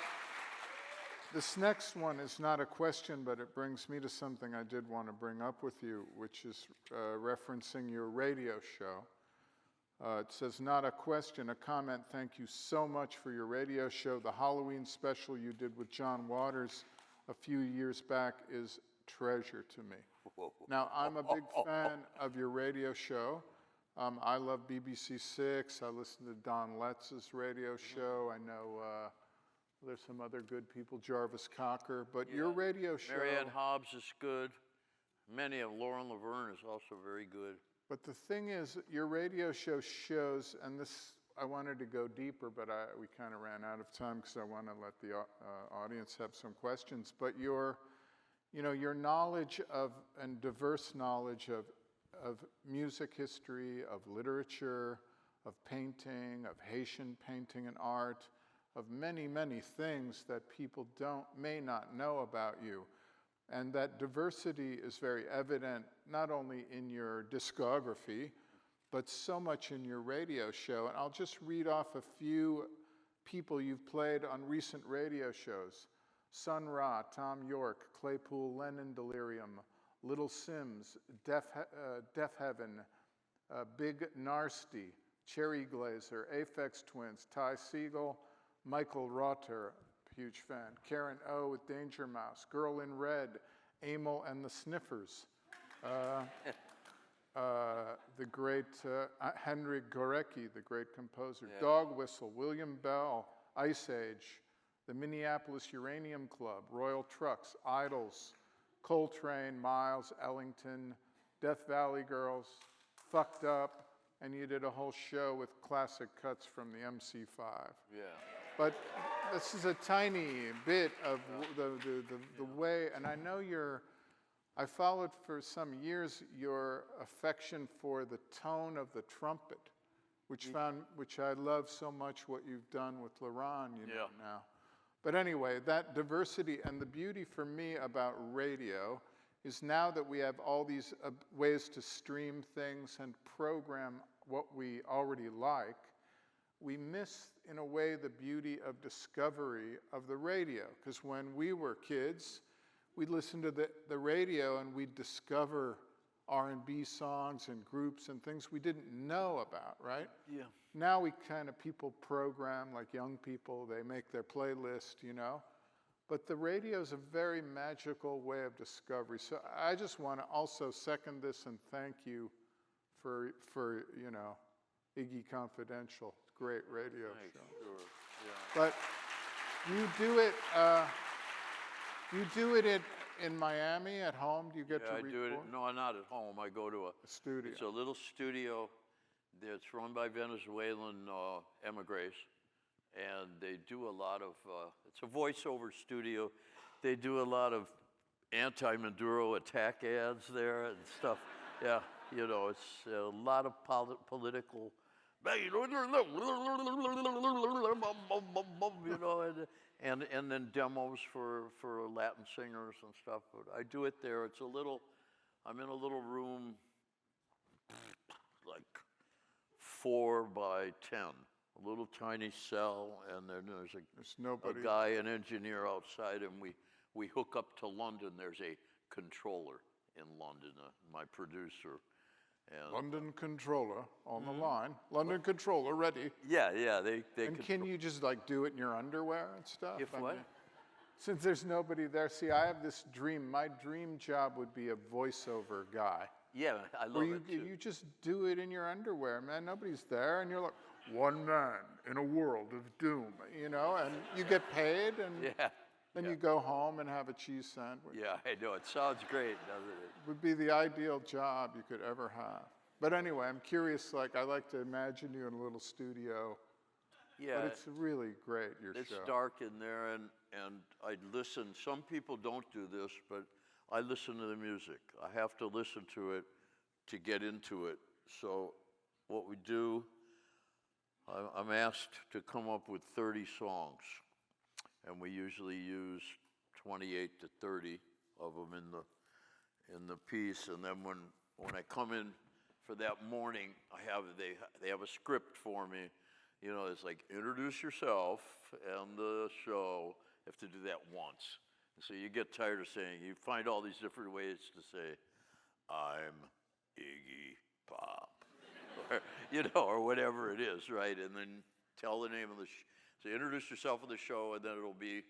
this next one is not a question, but it brings me to something I did want to bring up with you, which is referencing your radio show. It says, not a question, a comment. Thank you so much for your radio show. The Halloween special you did with John Waters a few years back is treasure to me. Now, I'm a big fan of your radio show. I love BBC Six. I listen to Don Letz's radio show. I know there's some other good people, Jarvis Cocker. But your radio show... Marianne Hobbs is good. Many of Lauren Laverne is also very good. But the thing is, your radio show shows, and this, I wanted to go deeper, but we kind of ran out of time because I want to let the audience have some questions. But your knowledge of, and diverse knowledge of music history, of literature, of painting, of Haitian painting and art, of many, many things that people may not know about you. And that diversity is very evident, not only in your discography, but so much in your radio show. And I'll just read off a few people you've played on recent radio shows. Sun Ra, Tom York, Claypool, Lennon Delirium, Little Sims, Deaf Heaven, Big Narsty, Cherry Glazer, Aphex Twins, Ty Segall, Michael Rotter, huge fan, Karen O with Danger Mouse, Girl in Red, Amel and the Sniffers, the great Henryk Gorecki, the great composer, Dog Whistle, William Bell, Ice Age, the Minneapolis Uranium Club, Royal Trucks, Idols, Coltrane, Miles, Ellington, Death Valley Girls, Fucked Up, and you did a whole show with classic cuts from the MC5. Yeah. But this is a tiny bit of the way, and I know I followed for some years your affection for the tone of the trumpet, which I love so much what you've done with Laron, now. But anyway, that diversity and the beauty for me about radio is now that we have all these ways to stream things and program what we already like, we miss, in a way, the beauty of discovery of the radio. Because when we were kids, we'd listen to the radio and we'd discover R&B songs and groups and things we didn't know about, right? Yeah. Now people program, like young people, they make their playlist, But the radio is a very magical way of discovery. So I just want to also second this and thank you for Iggy Confidential. Great radio show. Sure. Yeah. But you do it in Miami at home? Do you get to record? I do it. No, not at home. I go to a studio. It's a little studio that's run by Venezuelan emigres, and they do a lot of. It's a voiceover studio. They do a lot of anti-Maduro attack ads there and stuff. Yeah, it's a lot of political. And then demos for Latin singers and stuff. But I do it there. I'm in a little room, like 4 by 10, a little tiny cell, and then there's a guy, an engineer outside, and we hook up to London. There's a controller in London, my producer. And London controller on the line. London controller ready. Yeah, they And can you just do it in your underwear and stuff? If what? Since there's nobody there, see, I have this dream. My dream job would be a voiceover guy. Yeah, I love it too. You just do it in your underwear, man. Nobody's there, and you're like, one man in a world of doom, and you get paid, and then you go home and have a cheese sandwich. Yeah, I know. It sounds great, doesn't it? It would be the ideal job you could ever have. But anyway, I'm curious, I like to imagine you in a little studio. Yeah. But it's really great, your show. It's dark in there, and I listen. Some people don't do this, but I listen to the music. I have to listen to it to get into it. so what we do, I'm asked to come up with 30 songs, and we usually use 28 to 30 of them in the piece. And then when I come in for that morning, they have a script for me. You know, it's like, introduce yourself and the show. You have to do that once. So you get tired of saying, you find all these different ways to say, I'm Iggy Pop, or, you know, or whatever it is, right? And then tell the name of the so introduce yourself in the show, and then it'll be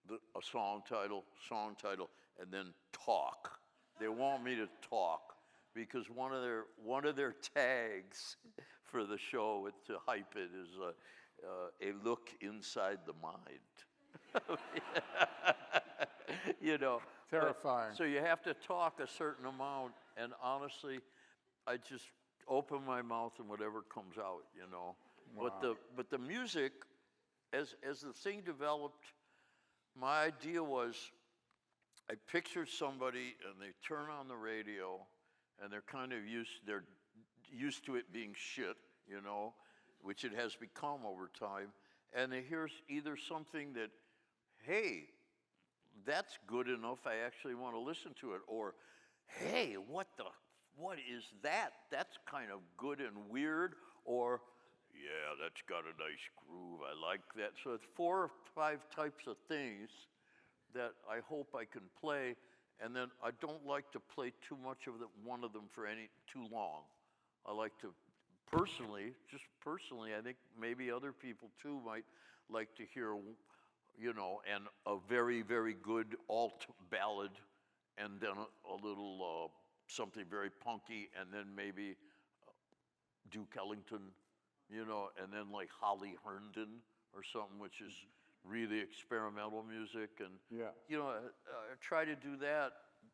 a song title, and then talk. They want me to talk because one of their tags for the show to hype it is a look inside the mind. You know, Terrifying. So you have to talk a certain amount, and honestly, I just open my mouth and whatever comes out, you know. Wow. But the music, as the thing developed, my idea was, I pictured somebody and they turn on the radio, and they're kind of used to it being shit, you know, which it has become over time, and they hear either something that, hey, that's good enough, I actually want to listen to it, or, hey, what is that? That's kind of good and weird, or, yeah, that's got a nice groove, I like that. So it's 4 or 5 types of things that I hope I can play, and then I don't like to play too much of one of them for too long. I like to, just personally, I think maybe other people too might like to hear, you know, and a very, very good alt ballad, and then a little something very punky, and then maybe Duke Ellington, you know, and then like Holly Herndon or something, which is really experimental music. And, you know, I try to do that,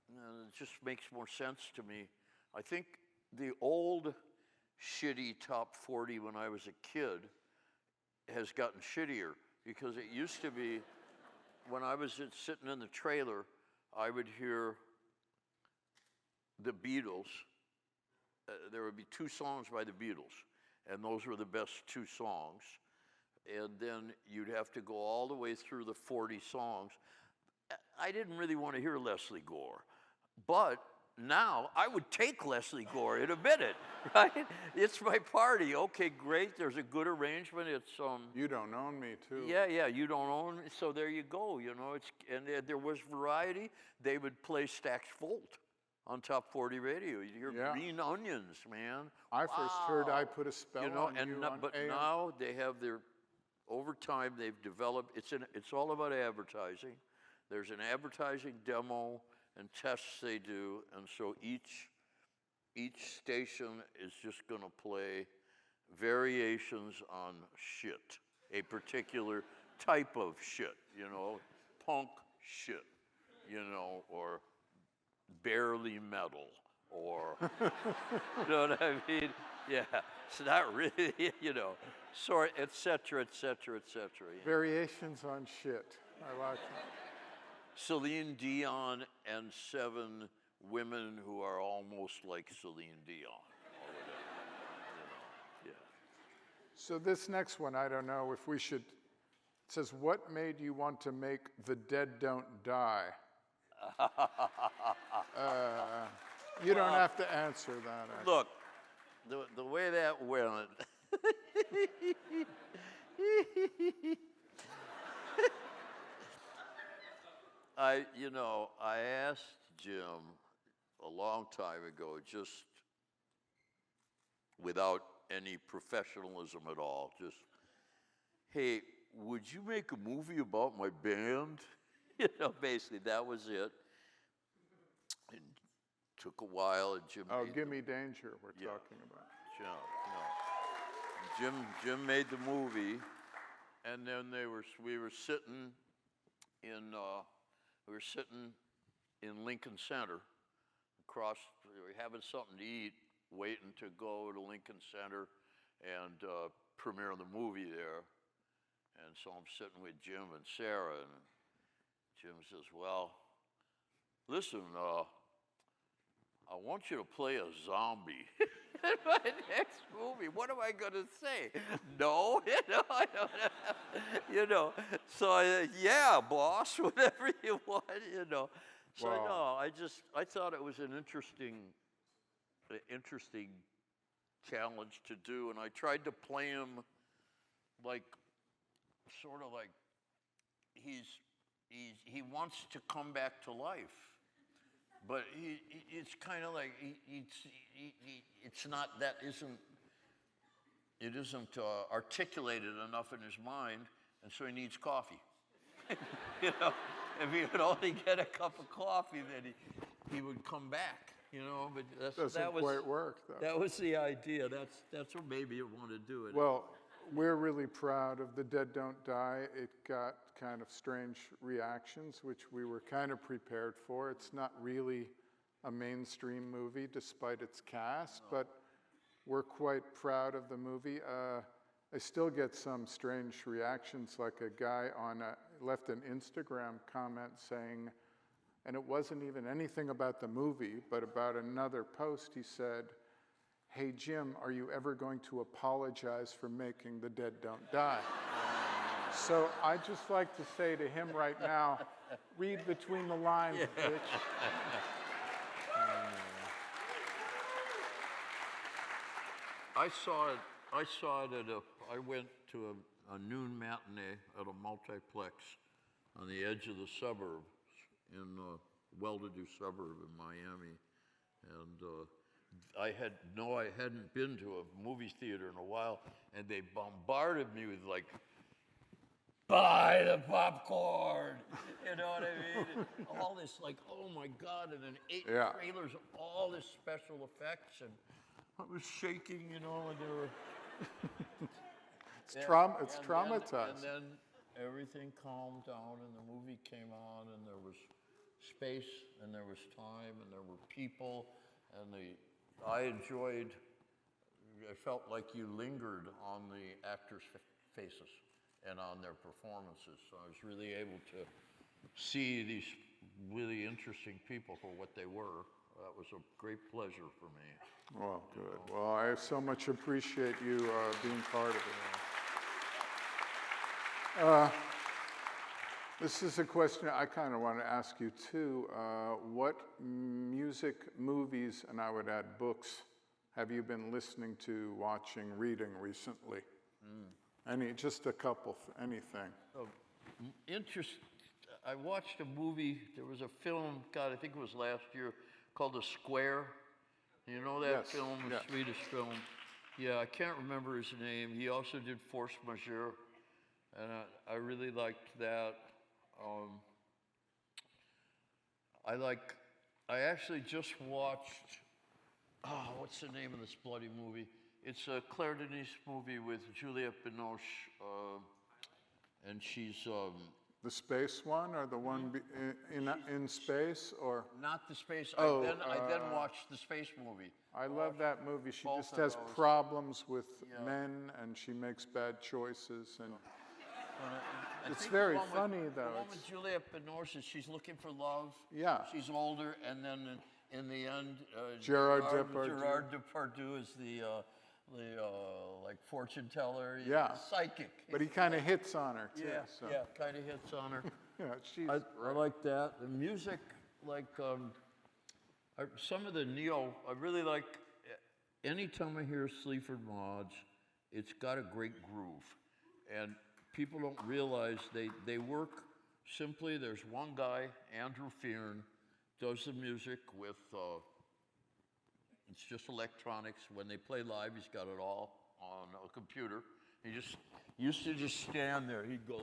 and it just makes more sense to me. I think the old shitty top 40 when I was a kid has gotten shittier, because it used to be, when I was sitting in the trailer, I would hear the Beatles. There would be 2 songs by the Beatles, and those were the best 2 songs. And then you'd have to go all the way through the 40 songs. I didn't really want to hear Leslie Gore, but now I would take Leslie Gore in a minute, right? It's my party. Okay, great. There's a good arrangement. It's You Don't Own Me too. Yeah. You Don't Own Me. So there you go. You know, and there was variety. They would play Stax Volt on Top 40 radio. You hear Green Onions, man. I first heard I Put a Spell on You on but AM. now they have over time they've developed. It's all about advertising. There's an advertising demo and tests they do, and so each station is just going to play variations on shit, a particular type of shit, you know, punk shit, you know, or barely metal, or, you know what I mean? Yeah, it's not really, you know, sort, et cetera, et cetera, et cetera. You know? Variations on shit. I like that. Celine Dion and 7 women who are almost like Celine Dion, or whatever, you know, yeah. So this next one, I don't know if we should, it says, what made you want to make The Dead Don't Die? You don't have to answer that. Actually. Look, the way that went, I asked Jim a long time ago, just without any professionalism at all, just, hey, would you make a movie about my band? You know, basically, that was it. And took a while, and Jim. Oh, Gimme Danger, we're talking about. Jim made the movie, and then we were sitting in Lincoln Center, we were having something to eat, waiting to go to Lincoln Center and premiere the movie there. And so I'm sitting with Jim and Sarah, and Jim says, well, listen, I want you to play a zombie in my next movie. What am I going to say? No, I don't So, yeah, boss, whatever you want. So, Wow. no, I thought it was an interesting challenge to do, and I tried to play him like, sort of like he wants to come back to life. But it's kind of like it's not that isn't articulated enough in his mind, and so he needs coffee. If he would only get a cup of coffee, then he would come back. But Doesn't quite work, though. That was the idea. That's what made me want to do it. Well, we're really proud of The Dead Don't Die. It got kind of strange reactions, which we were kind of prepared for. It's not really a mainstream movie, despite its cast, but we're quite proud of the movie. I still get some strange reactions, like a guy left an Instagram comment saying, and it wasn't even anything about the movie, but about another post, he said, "Hey, Jim, are you ever going to apologize for making The Dead Don't Die?" So I'd just like to say to him right now, read between the lines, bitch. I saw it I went to a noon matinee at a multiplex on the edge of the suburbs, in a well-to-do suburb in Miami. And I hadn't been to a movie theater in a while, and they bombarded me with like, buy the popcorn, you know what I mean? And all this like, oh my God, and then 8 trailers of all this special effects, and I was shaking, and they were... It's traumatized. And then everything calmed down, and the movie came on, and there was space, and there was time, and there were people, and I felt like you lingered on the actors' faces and on their performances. So I was really able to see these really interesting people for what they were. That was a great pleasure for me. Well, good. Well, I so much appreciate you being part of it. This is a question I kind of want to ask you too. What music, movies, and I would add books, have you been listening to, watching, reading recently? Just a couple, anything. I watched a movie, there was a film, God, I think it was last year, called The Square. You know that film, the Swedish film? Yeah, I can't remember his name. He also did Force Majeure, and I really liked that. I actually just watched, what's the name of this bloody movie? It's a Claire Denis movie with Juliette Binoche, and she's... the space one, or the one in space, or? Not the space, I then watched the space movie. I love that movie. She Both just of has those. problems with men, and she makes bad choices, and it's very funny, though. The one with Juliette Binoche is she's looking for love. Yeah. She's older, and then in the end, Gerard Depardieu. Gerard Depardieu is the like fortune teller, psychic. But he kind of hits on her too. Yeah, kind of hits on her. She's I like that. The music, like some of the neo, I really like. Anytime I hear Sleaford Mods, it's got a great groove, and people don't realize they work simply. There's one guy, Andrew Fearn, does the music with. It's just electronics. When they play live, he's got it all on a computer. He just used to just stand there. He'd go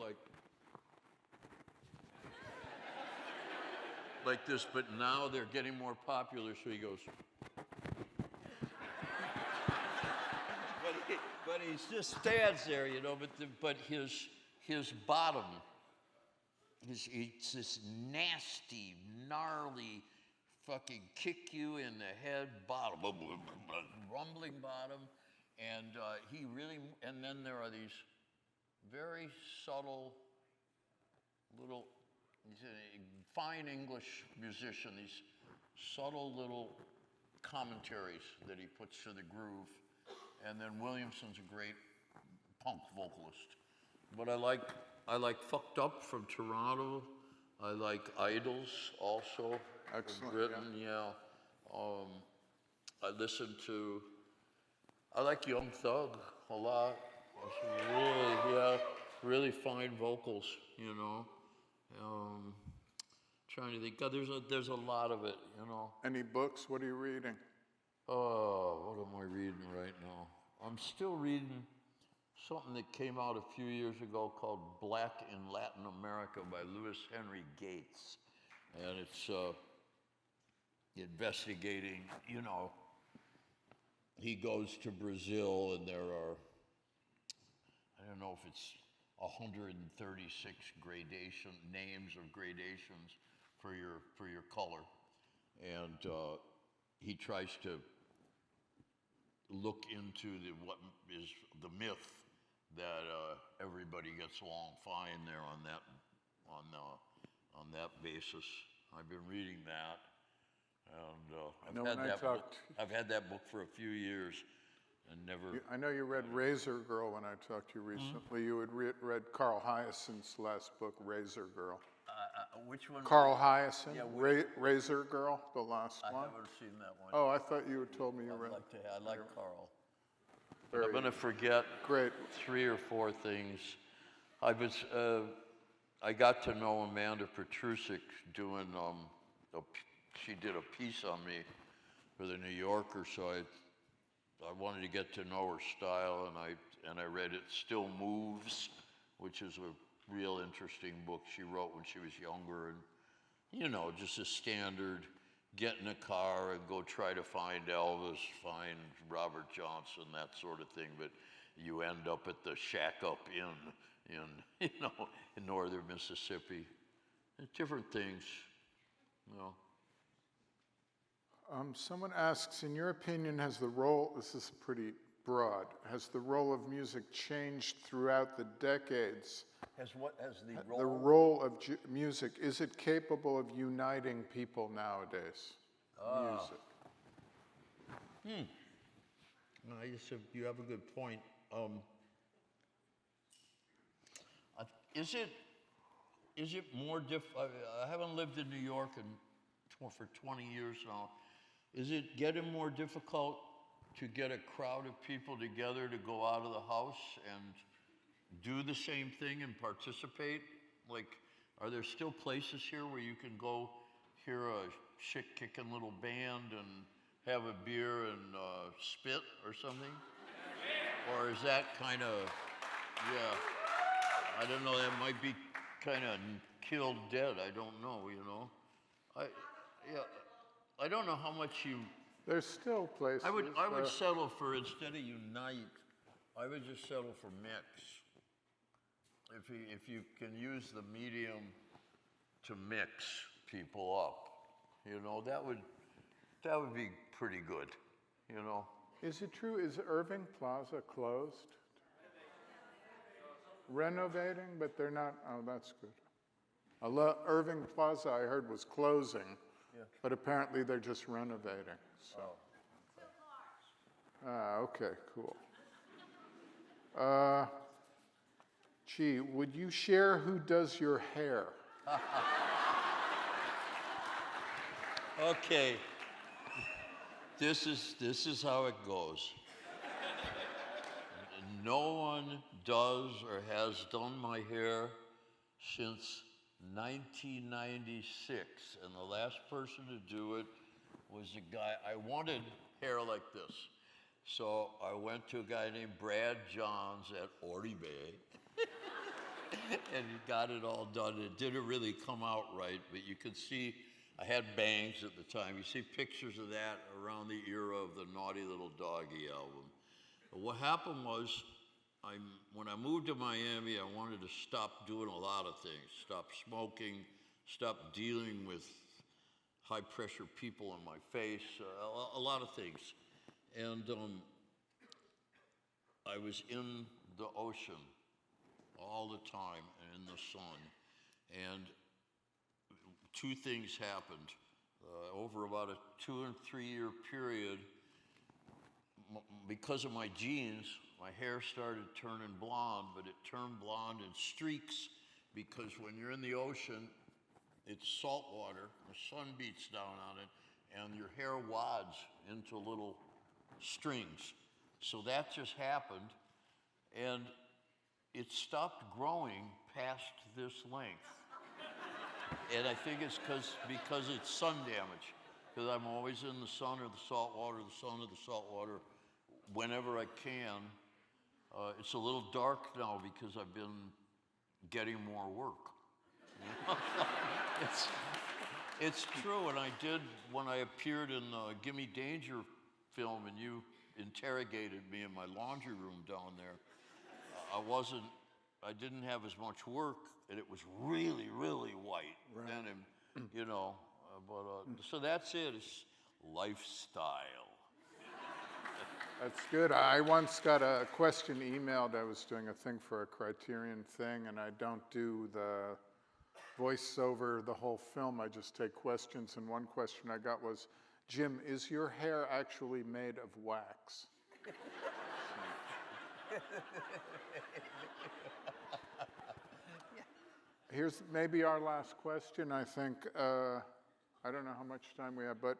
like this, but now they're getting more popular, so he goes. but he just stands there, but his bottom, it's this nasty, gnarly, fucking kick you in the head bottom, rumbling bottom, and and then there are these very subtle little, he's a fine English musician, these subtle little commentaries that he puts to the groove. And then Williamson's a great punk vocalist. But I like Fucked Up from Toronto. I like Idols also. Excellent, Britain, yeah. I like Young Thug a lot. It's really fine vocals, you know. Trying to think, God, there's a lot of it, you know. Any books? What are you reading? Oh, what am I reading right now? I'm still reading something that came out a few years ago called Black in Latin America by Louis Henry Gates. And it's investigating, you know, he goes to Brazil and there are, I don't know if it's 136 names of gradations for your color. And he tries to look into what is the myth that everybody gets along fine there on that basis. I've been reading that, and I've had that book for a few years, and never. I know you read Razor Girl when I talked to you recently. You had read Carl Hyacint's last book, Razor Girl. Which one? Carl Hyacint, Yeah, Razor Girl, the last one. I haven't seen that one. Oh, I thought you had told me you read. I like Carl. Very I'm going to forget great. 3 or 4 things. I got to know Amanda Petrusik doing, she did a piece on me for the New Yorker, so I wanted to get to know her style, and I read It Still Moves, which is a real interesting book she wrote when she was younger, and, you know, just a standard, get in a car and go try to find Elvis, find Robert Johnson, that sort of thing, but you end up at the Shack Up Inn in northern Mississippi. Different things, you know. Someone asks, in your opinion, has the role, this is pretty broad, has the role of music changed throughout the decades? Has the role? The role of music, is it capable of uniting people nowadays? Music. You have a good point. Is it more I haven't lived in New York for 20 years now. Is it getting more difficult to get a crowd of people together to go out of the house and do the same thing and participate? Like, are there still places here where you can go hear a shit-kicking little band and have a beer and spit or something? Or is that kind of, I don't know, that might be kind of killed dead. I don't know, you know. I don't know how much you. There's still places. I would settle for, instead of unite, I would just settle for mix. If you can use the medium to mix people up, you know, that would be pretty good, you know. Is it true? Is Irving Plaza closed? Renovating, but they're not. Oh, that's good. Irving Plaza, I heard, was closing, but apparently they're just renovating. So. Okay, cool. Gee, would you share who does your hair? Okay. This is how it goes. No one does or has done my hair since 1996, and the last person to do it was a guy. I wanted hair like this, so I went to a guy named Brad Johns at Oribe, and he got it all done. It didn't really come out right, but you could see I had bangs at the time. You see pictures of that around the era of the Naughty Little Doggy album. But what happened was, when I moved to Miami, I wanted to stop doing a lot of things. Stop smoking, stop dealing with high-pressure people in my face, a lot of things. And I was in the ocean all the time and in the sun. And 2 things happened. over about a 2 and 3 year period, because of my genes, my hair started turning blonde, but it turned blonde in streaks because when you're in the ocean, it's salt water, the sun beats down on it, and your hair wads into little strings. So that just happened, and it stopped growing past this length. And I think it's because it's sun damage, because I'm always in the sun or the salt water, whenever I can. It's a little dark now because I've been getting more work. It's true, and I did, when I appeared in the Gimme Danger film and you interrogated me in my laundry room down there, I didn't have as much work, and it was really, really white. Right. And, so that's it, it's lifestyle. That's good. I once got a question emailed. I was doing a thing for a Criterion thing, and I don't do the voiceover the whole film. I just take questions, and one question I got was, Jim, is your hair actually made of wax? Here's maybe our last question, I think. I don't know how much time we have, but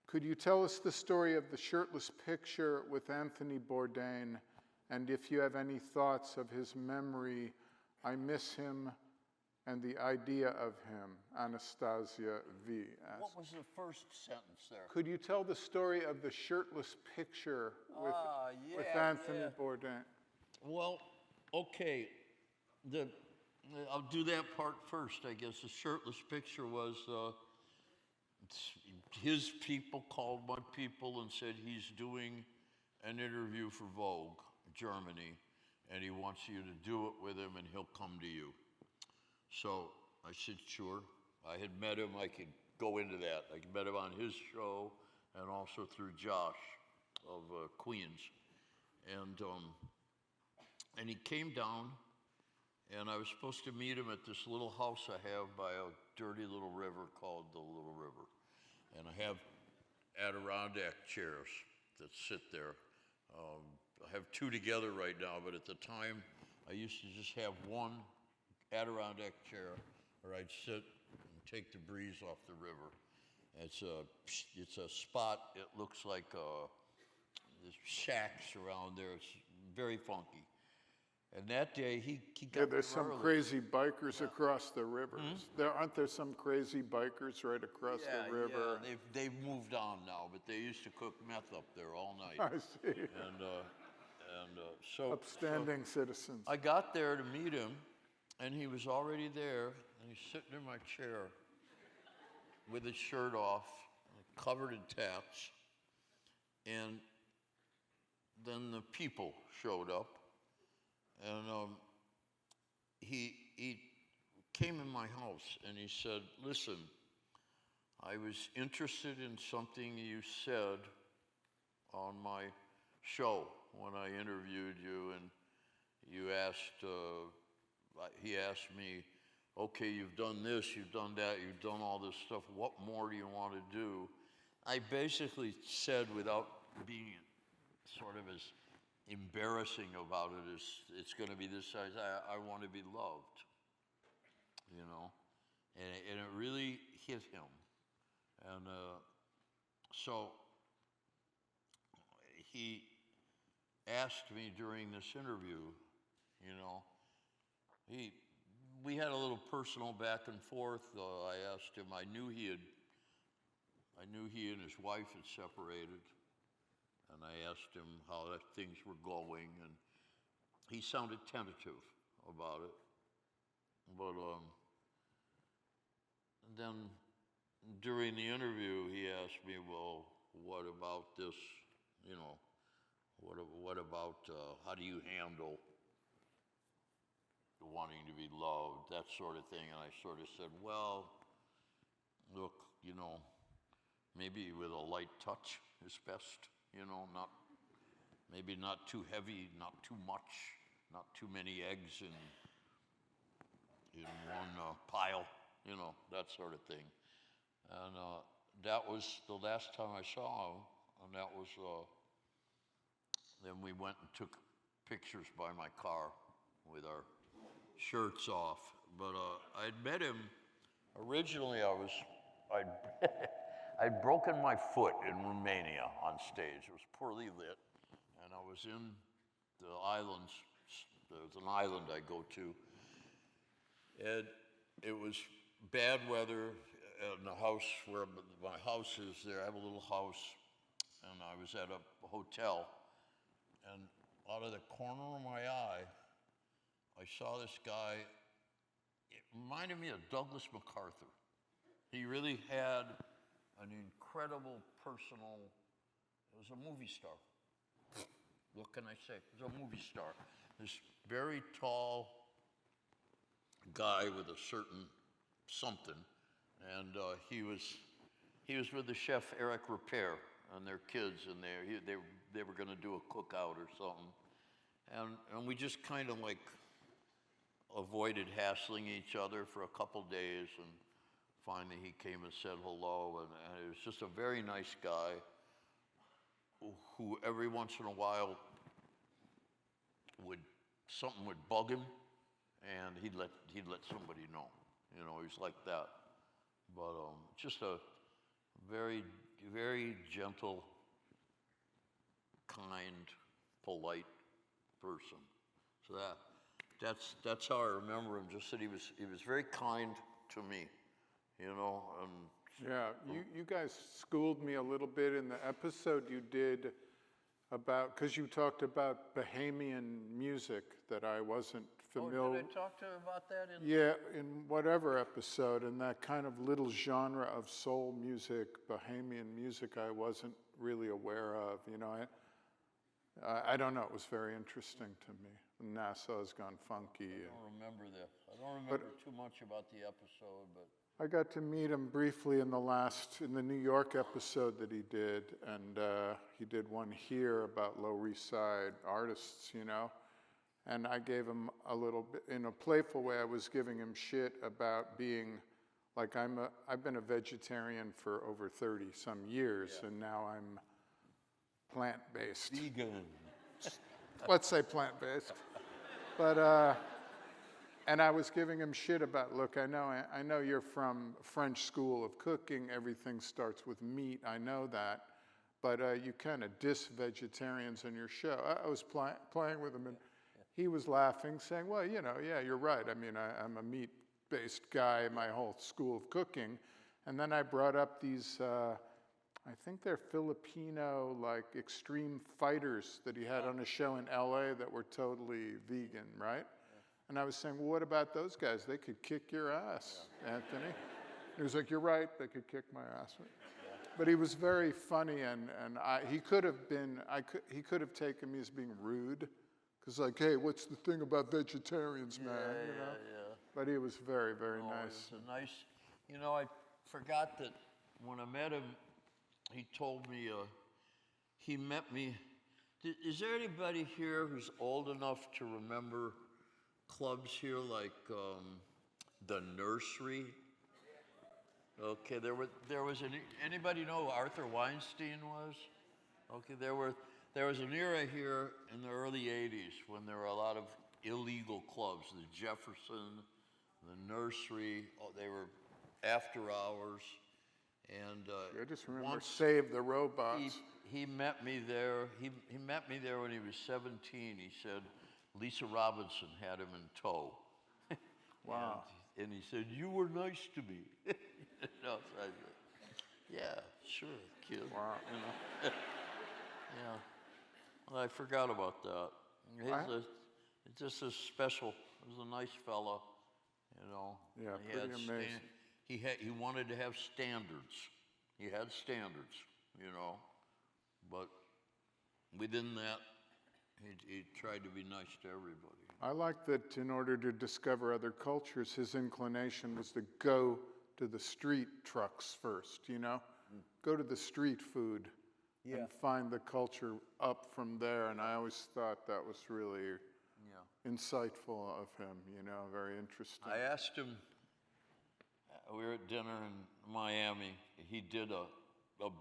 could you tell us the story of the Shirtless picture with Anthony Bourdain, and if you have any thoughts of his memory? I miss him and the idea of him, Anastasia V. asks. What was the first sentence there? Could you tell the story of the Shirtless picture with Anthony Bourdain? Well, okay, I'll do that part first, I guess. The Shirtless picture was, his people called my people and said he's doing an interview for Vogue, Germany, and he wants you to do it with him and he'll come to you. So I said, sure. I had met him, I could go into that. I met him on his show and also through Josh of Queens. And he came down, and I was supposed to meet him at this little house I have by a dirty little river called the Little River. And I have Adirondack chairs that sit there. I have two together right now, but at the time, I used to just have one Adirondack chair where I'd sit and take the breeze off the river. It's a spot, it looks like there's shacks around there. It's very funky. And that day, he got There's there some early. crazy bikers across the river. Aren't there some crazy bikers right across the river? Yeah, they've moved on now, but they used to cook meth up there all night. I see. So Upstanding citizens. I got there to meet him, and he was already there, and he's sitting in my chair with his shirt off, covered in tats, and then the people showed up, and he came in my house, and he said, listen, I was interested in something you said on my show when I interviewed you, and you asked, he asked me, okay, you've done this, you've done that, you've done all this stuff, what more do you want to do? I basically said, without being sort of as embarrassing about it as it's going to be this size, I want to be loved, you know? And it really hit him. And so he asked me during this interview, you know, we had a little personal back and forth. I asked him, I knew he and his wife had separated, and I asked him how things were going, and he sounded tentative about it. But then during the interview, he asked me, well, what about this, you know, what about how do you handle wanting to be loved, that sort of thing? And I sort of said, well, look, you know, maybe with a light touch is best, you know, maybe not too heavy, not too much, not too many eggs in one pile, you know, that sort of thing. And that was the last time I saw him, and that was, then we went and took pictures by my car with our shirts off. But I'd met him, originally I'd, I'd broken my foot in Romania on stage. It was poorly lit, and I was in the islands. There's an island I go to, and it was bad weather in the house where my house is there. I have a little house, and I was at a hotel, and out of the corner of my eye, I saw this guy. It reminded me of Douglas MacArthur. He really had an incredible personal, it was a movie star. What can I say? He was a movie star. This very tall guy with a certain something, and he was with the chef Eric Repair and their kids, and they were going to do a cookout or something, and we just kind of like avoided hassling each other for a couple days, and finally he came and said hello, and it was just a very nice guy who every once in a while something would bug him, and he'd let somebody know. You know, he was like that. But just a very, very gentle, kind, polite person. So that's how I remember him. Just that he was very kind to me, you know. And Yeah, you guys schooled me a little bit in the episode you did about, because you talked about Bahamian music that I wasn't familiar. Oh, did I talk to her about that? Yeah, in whatever episode, and that kind of little genre of soul music, Bahamian music, I wasn't really aware of. You know, I don't know. It was very interesting to me. Nassau's gone funky. I don't remember that. I don't remember too much about the episode, but I got to meet him briefly in the New York episode that he did, and he did one here about Lower East Side artists, you know. And I gave him a little bit, in a playful way, I was giving him shit about being, like I've been a vegetarian for over 30 some years, and now I'm plant-based. vegan. Let's say plant-based. But, and I was giving him shit about, look, I know you're from French school of cooking, everything starts with meat, I know that, but you kind of diss vegetarians in your show. I was playing with him, and he was laughing, saying, well, you know, yeah, you're right. I mean, I'm a meat-based guy, my whole school of cooking. And then I brought up these, I think they're Filipino, like, extreme fighters that he had on a show in LA that were totally vegan, right? And I was saying, well, what about those guys? They could kick your ass, Anthony. He was like, you're right, they could kick my ass. But he was very funny, and he could have taken me as being rude, because like, hey, what's the thing about vegetarians, man? You know? Yeah. But he was very, very nice. It was a nice, you know, I forgot that when I met him, he told me, he met me. Is there anybody here who's old enough to remember clubs here like the Nursery? Okay, there was anybody know who Arthur Weinstein was? Okay, there was an era here in the early 80s when there were a lot of illegal clubs, the Jefferson, the Nursery, they were after hours. And I just remember Save the Robots. He met me there. He met me there when he was 17. He said Lisa Robinson had him in tow. Wow. And he said, you were nice to me. You know, so I said, yeah, sure, kid. Wow. You know? Yeah. Well, I forgot about that. It's just a special, he was a nice fella, you know. Yeah, pretty amazing. He wanted to have standards. He had standards, you know. But within that, he tried to be nice to everybody. I like that in order to discover other cultures, his inclination was to go to the street trucks first, you know? Go to the street food and find the culture up from there. And I always thought that was really insightful of him, you know, very interesting. I asked him, we were at dinner, and Miami, he did a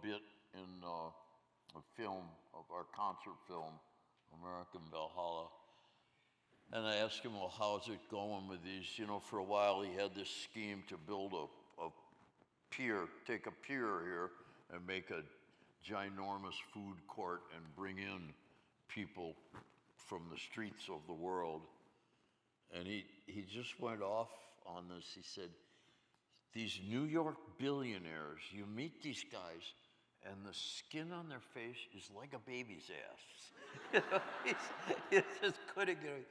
bit in a film, of our concert film, American Valhalla. And I asked him, well, how's it going with these? You know, for a while he had this scheme to build a pier, take a pier here and make a ginormous food court and bring in people from the streets of the world. And he just went off on this. He said, these New York billionaires, you meet these guys, and the skin on their face is like a baby's ass. He's just couldn't get it.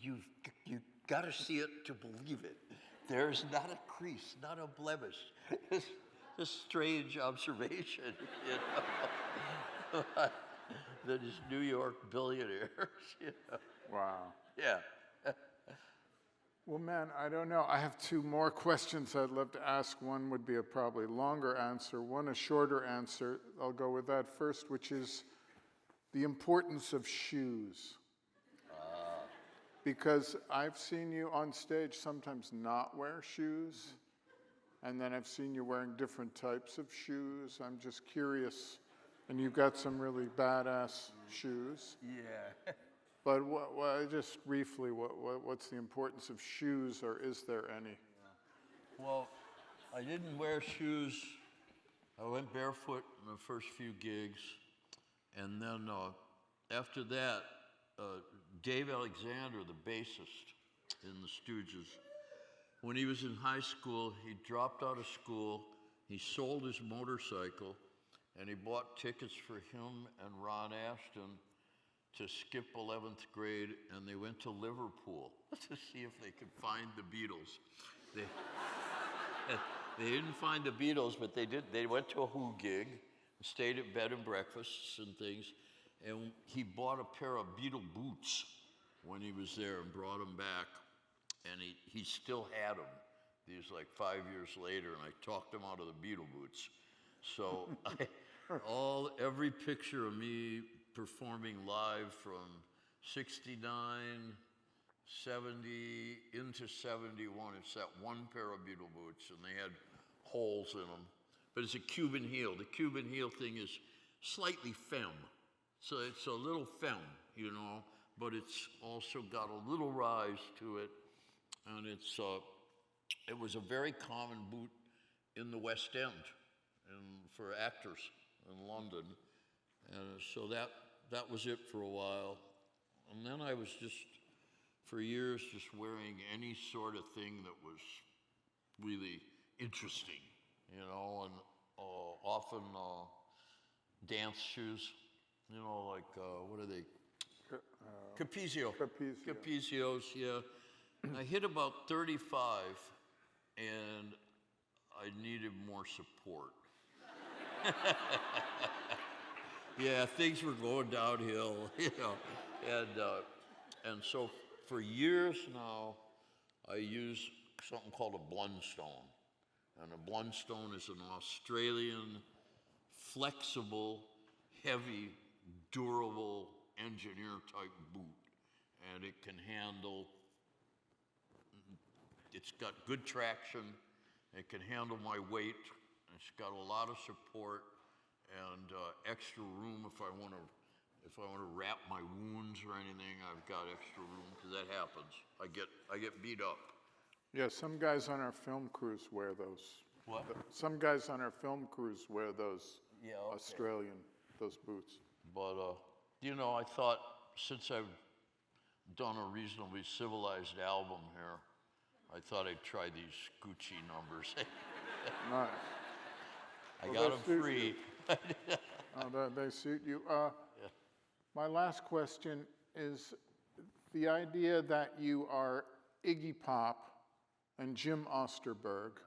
You got to see it to believe it. There's not a crease, not a blemish. It's a strange observation, you know. That is New York billionaires. You know? Wow. Yeah. Well, man, I don't know. I have two more questions I'd love to ask. One would be a probably longer answer, one a shorter answer. I'll go with that first, which is the importance of shoes. Because I've seen you on stage sometimes not wear shoes, and then I've seen you wearing different types of shoes. I'm just curious. And you've got some really badass shoes. Yeah. But just briefly, what's the importance of shoes, or is there any? Yeah. Well, I didn't wear shoes. I went barefoot in the first few gigs. And then after that, Dave Alexander, the bassist in the Stooges, when he was in high school, he dropped out of school, he sold his motorcycle, and he bought tickets for him and Ron Ashton to skip 11th grade, and they went to Liverpool to see if they could find the Beatles. They didn't find the Beatles, but they did. They went to a Who gig, stayed at bed and breakfasts and things, and he bought a pair of Beatle boots when he was there and brought them back, and he still had them. These like 5 years later, and I talked him out of the Beatle boots. So every picture of me performing live from 69, 70, into 71, it's that one pair of Beatle boots, and they had holes in them. But it's a Cuban heel. The Cuban heel thing is slightly femme. So it's a little femme, you know, but it's also got a little rise to it. And it was a very common boot in the West End and for actors in London. And so that was it for a while. And then I was just, for years, just wearing any sort of thing that was really interesting, you know, and often dance shoes, you know, like, what are they? Capezio. Capezios, yeah. I hit about 35, and I needed more support. Yeah, things were going downhill, you know, and so for years now, I use something called a Blundstone, and a Blundstone is an Australian, flexible, heavy, durable, engineer-type boot, and it can handle. It's got good traction. It can handle my weight. It's got a lot of support and extra room if I want to wrap my wounds or anything. I've got extra room because that happens. I get beat up. Yeah, some guys on our film crews wear those. What? Some guys on our film crews wear those. Yeah, okay. Australian, those boots. But you know, I thought since I've done a reasonably civilized album here, I thought I'd try these Gucci numbers. Nice. I got them free. They suit you. Yeah. My last question is the idea that you are Iggy Pop and Jim Osterberg,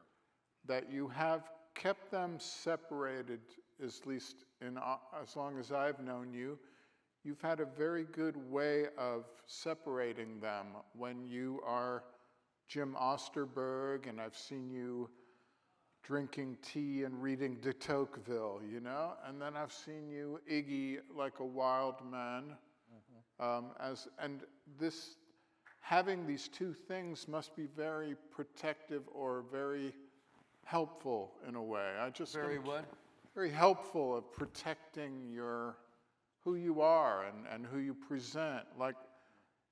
that you have kept them separated, at least as long as I've known you. You've had a very good way of separating them when you are Jim Osterberg, and I've seen you drinking tea and reading de Tocqueville, you know? And then I've seen you, Iggy, like a wild man. And having these two things must be very protective or very helpful in a way. I just Very what? very helpful of protecting who you are and who you present. Like,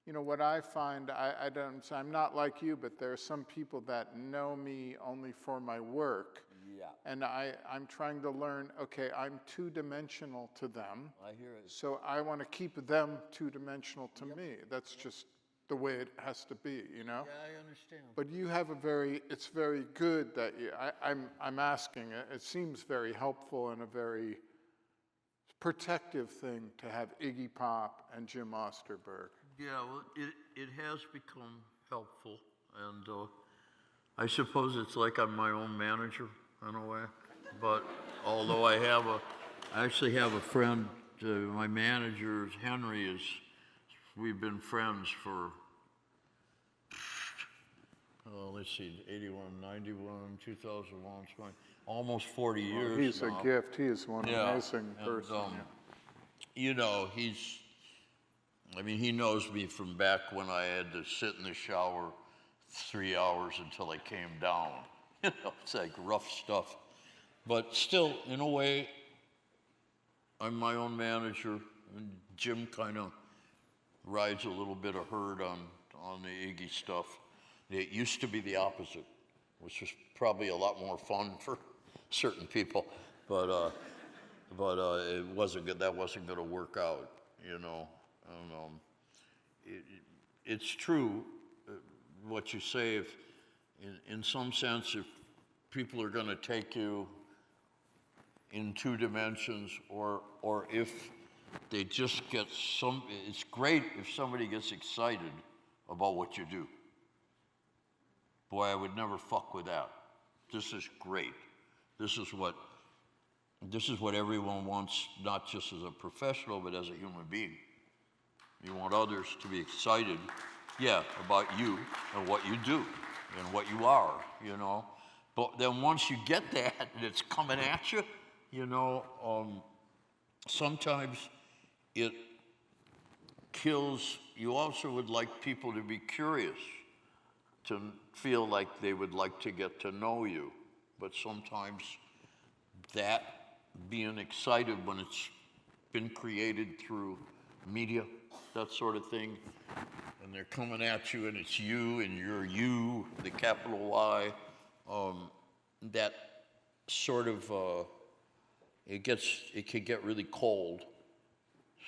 what I find, I'm not like you, but there are some people that know me only for my work. Yeah. And I'm trying to learn, okay, I'm two-dimensional to them. I hear it. So I want to keep them two-dimensional to me. That's just the way it has to be, Yeah, I understand. But you have it's very good that I'm asking, it seems very helpful and a very protective thing to have Iggy Pop and Jim Osterberg. Yeah, well, it has become helpful, and I suppose it's like I'm my own manager in a way. But although I actually have a friend, my manager, Henry, we've been friends for, let's see, 81, 91, 2001, almost 40 years He's now. a gift. He is one amazing person. You know, he knows me from back when I had to sit in the shower 3 hours until I came down. It's like rough stuff. But still, in a way, I'm my own manager, and Jim kind of rides a little bit of herd on the Iggy stuff. It used to be the opposite, which was probably a lot more fun for certain people, but it wasn't good. That wasn't going to work out, And, it's true what you say. If, in some sense, if people are going to take you in two dimensions, or if they just get it's great if somebody gets excited about what you do. Boy, I would never fuck with that. This is great. This is what everyone wants, not just as a professional, but as a human being. You want others to be excited, about you and what you do and what you are, But then once you get that and it's coming at you, sometimes it kills. You also would like people to be curious, to feel like they would like to get to know you. But sometimes that being excited when it's been created through media, that sort of thing, and they're coming at you and it's you and you're you, the capital Y, that sort of, it can get really cold.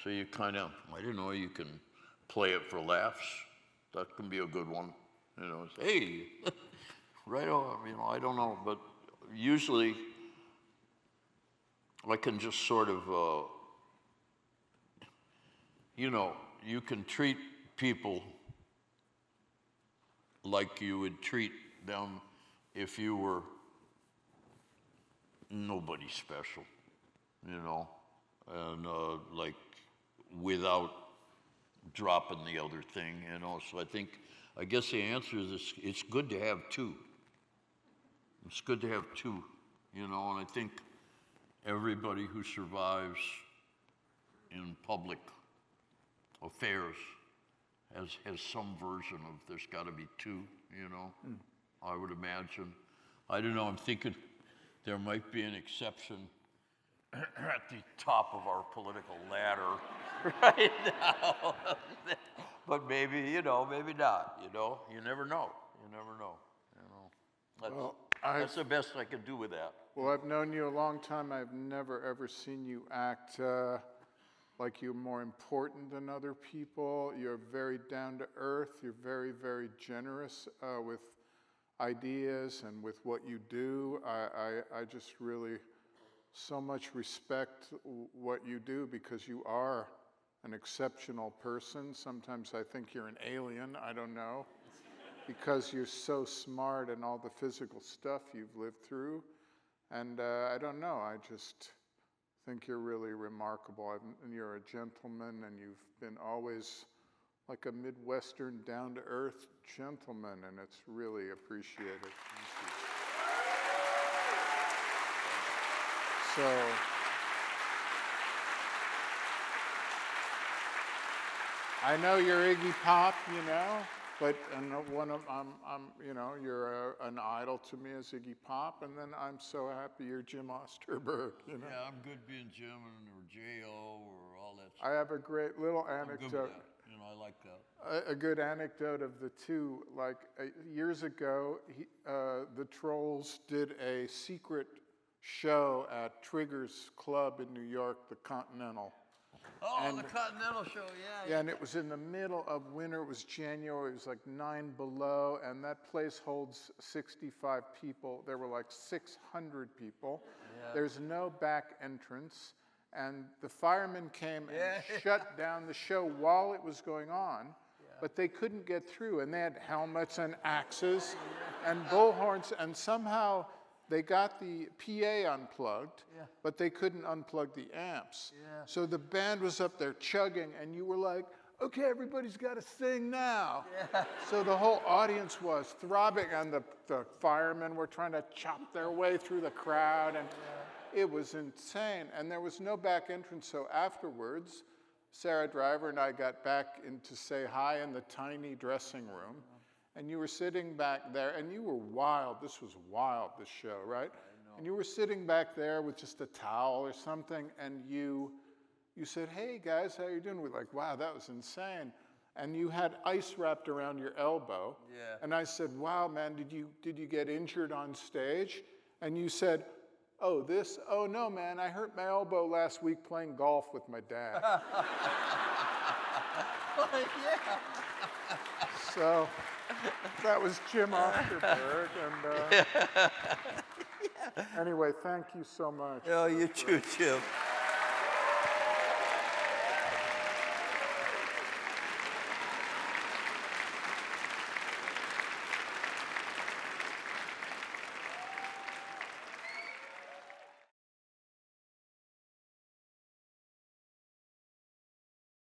So you kind of, I don't know, you can play it for laughs. That can be a good one. Hey, right on, I don't know, but usually I can just sort of, you can treat people like you would treat them if you were nobody special, and like without dropping the other thing, So I guess the answer is it's good to have two. It's good to have two, and I think everybody who survives in public affairs has some version of there's got to be two, I would imagine. I don't know, I'm thinking there might be an exception at the top of our political ladder right now. But maybe, maybe not, You never know. That's the best I can do with that. Well, I've known you a long time. I've never, ever seen you act like you're more important than other people. You're very down to earth. You're very, very generous with ideas and with what you do. I just really so much respect what you do because you are an exceptional person. Sometimes I think you're an alien, I don't know, because you're so smart and all the physical stuff you've lived through. And I don't know, I just think you're really remarkable. And you're a gentleman, and you've been always like a Midwestern, down-to-earth gentleman, and it's really appreciated. Thank you. So, I know you're Iggy Pop, But you know, you're an idol to me as Iggy Pop, and then I'm so happy you're Jim Osterberg. You know. Yeah, I'm good being Jim or J.O. or all that stuff. I have a great little I'm good with anecdote. that. You know, I like that. A good anecdote of the two. Like years ago, the Trolls did a secret show at Trigger's Club in New York, the Continental. Oh, And- the Continental Show, yeah. Yeah, and it was in the middle of winter. It was January. It was like 9 below, and that place holds 65 people. There were like 600 people. Yeah. There's no back entrance, and the firemen came and shut down the show while it was going on, but they couldn't get through, and they had helmets and axes and bullhorns, and somehow they got the PA unplugged, but they couldn't unplug the amps. Yeah. So the band was up there chugging, and you were like, okay, everybody's got to sing now. So the whole audience was throbbing, and the firemen were trying to chop their way through the crowd, and it was insane. And there was no back entrance, so afterwards, Sarah Driver and I got back in to say hi in the tiny dressing room. And you were sitting back there, and you were wild. This was wild, this show, right? And you were sitting back there with just a towel or something, and you said, hey, guys, how you doing? We're like, wow, that was insane. And you had ice wrapped around your elbow. Yeah. And I said, wow, man, did you get injured on stage? And you said, oh, this? Oh, no, man, I hurt my elbow last week playing golf with my dad. Yeah. So that was Jim Osterberg. And anyway, thank you so much. Oh, you too, Jim.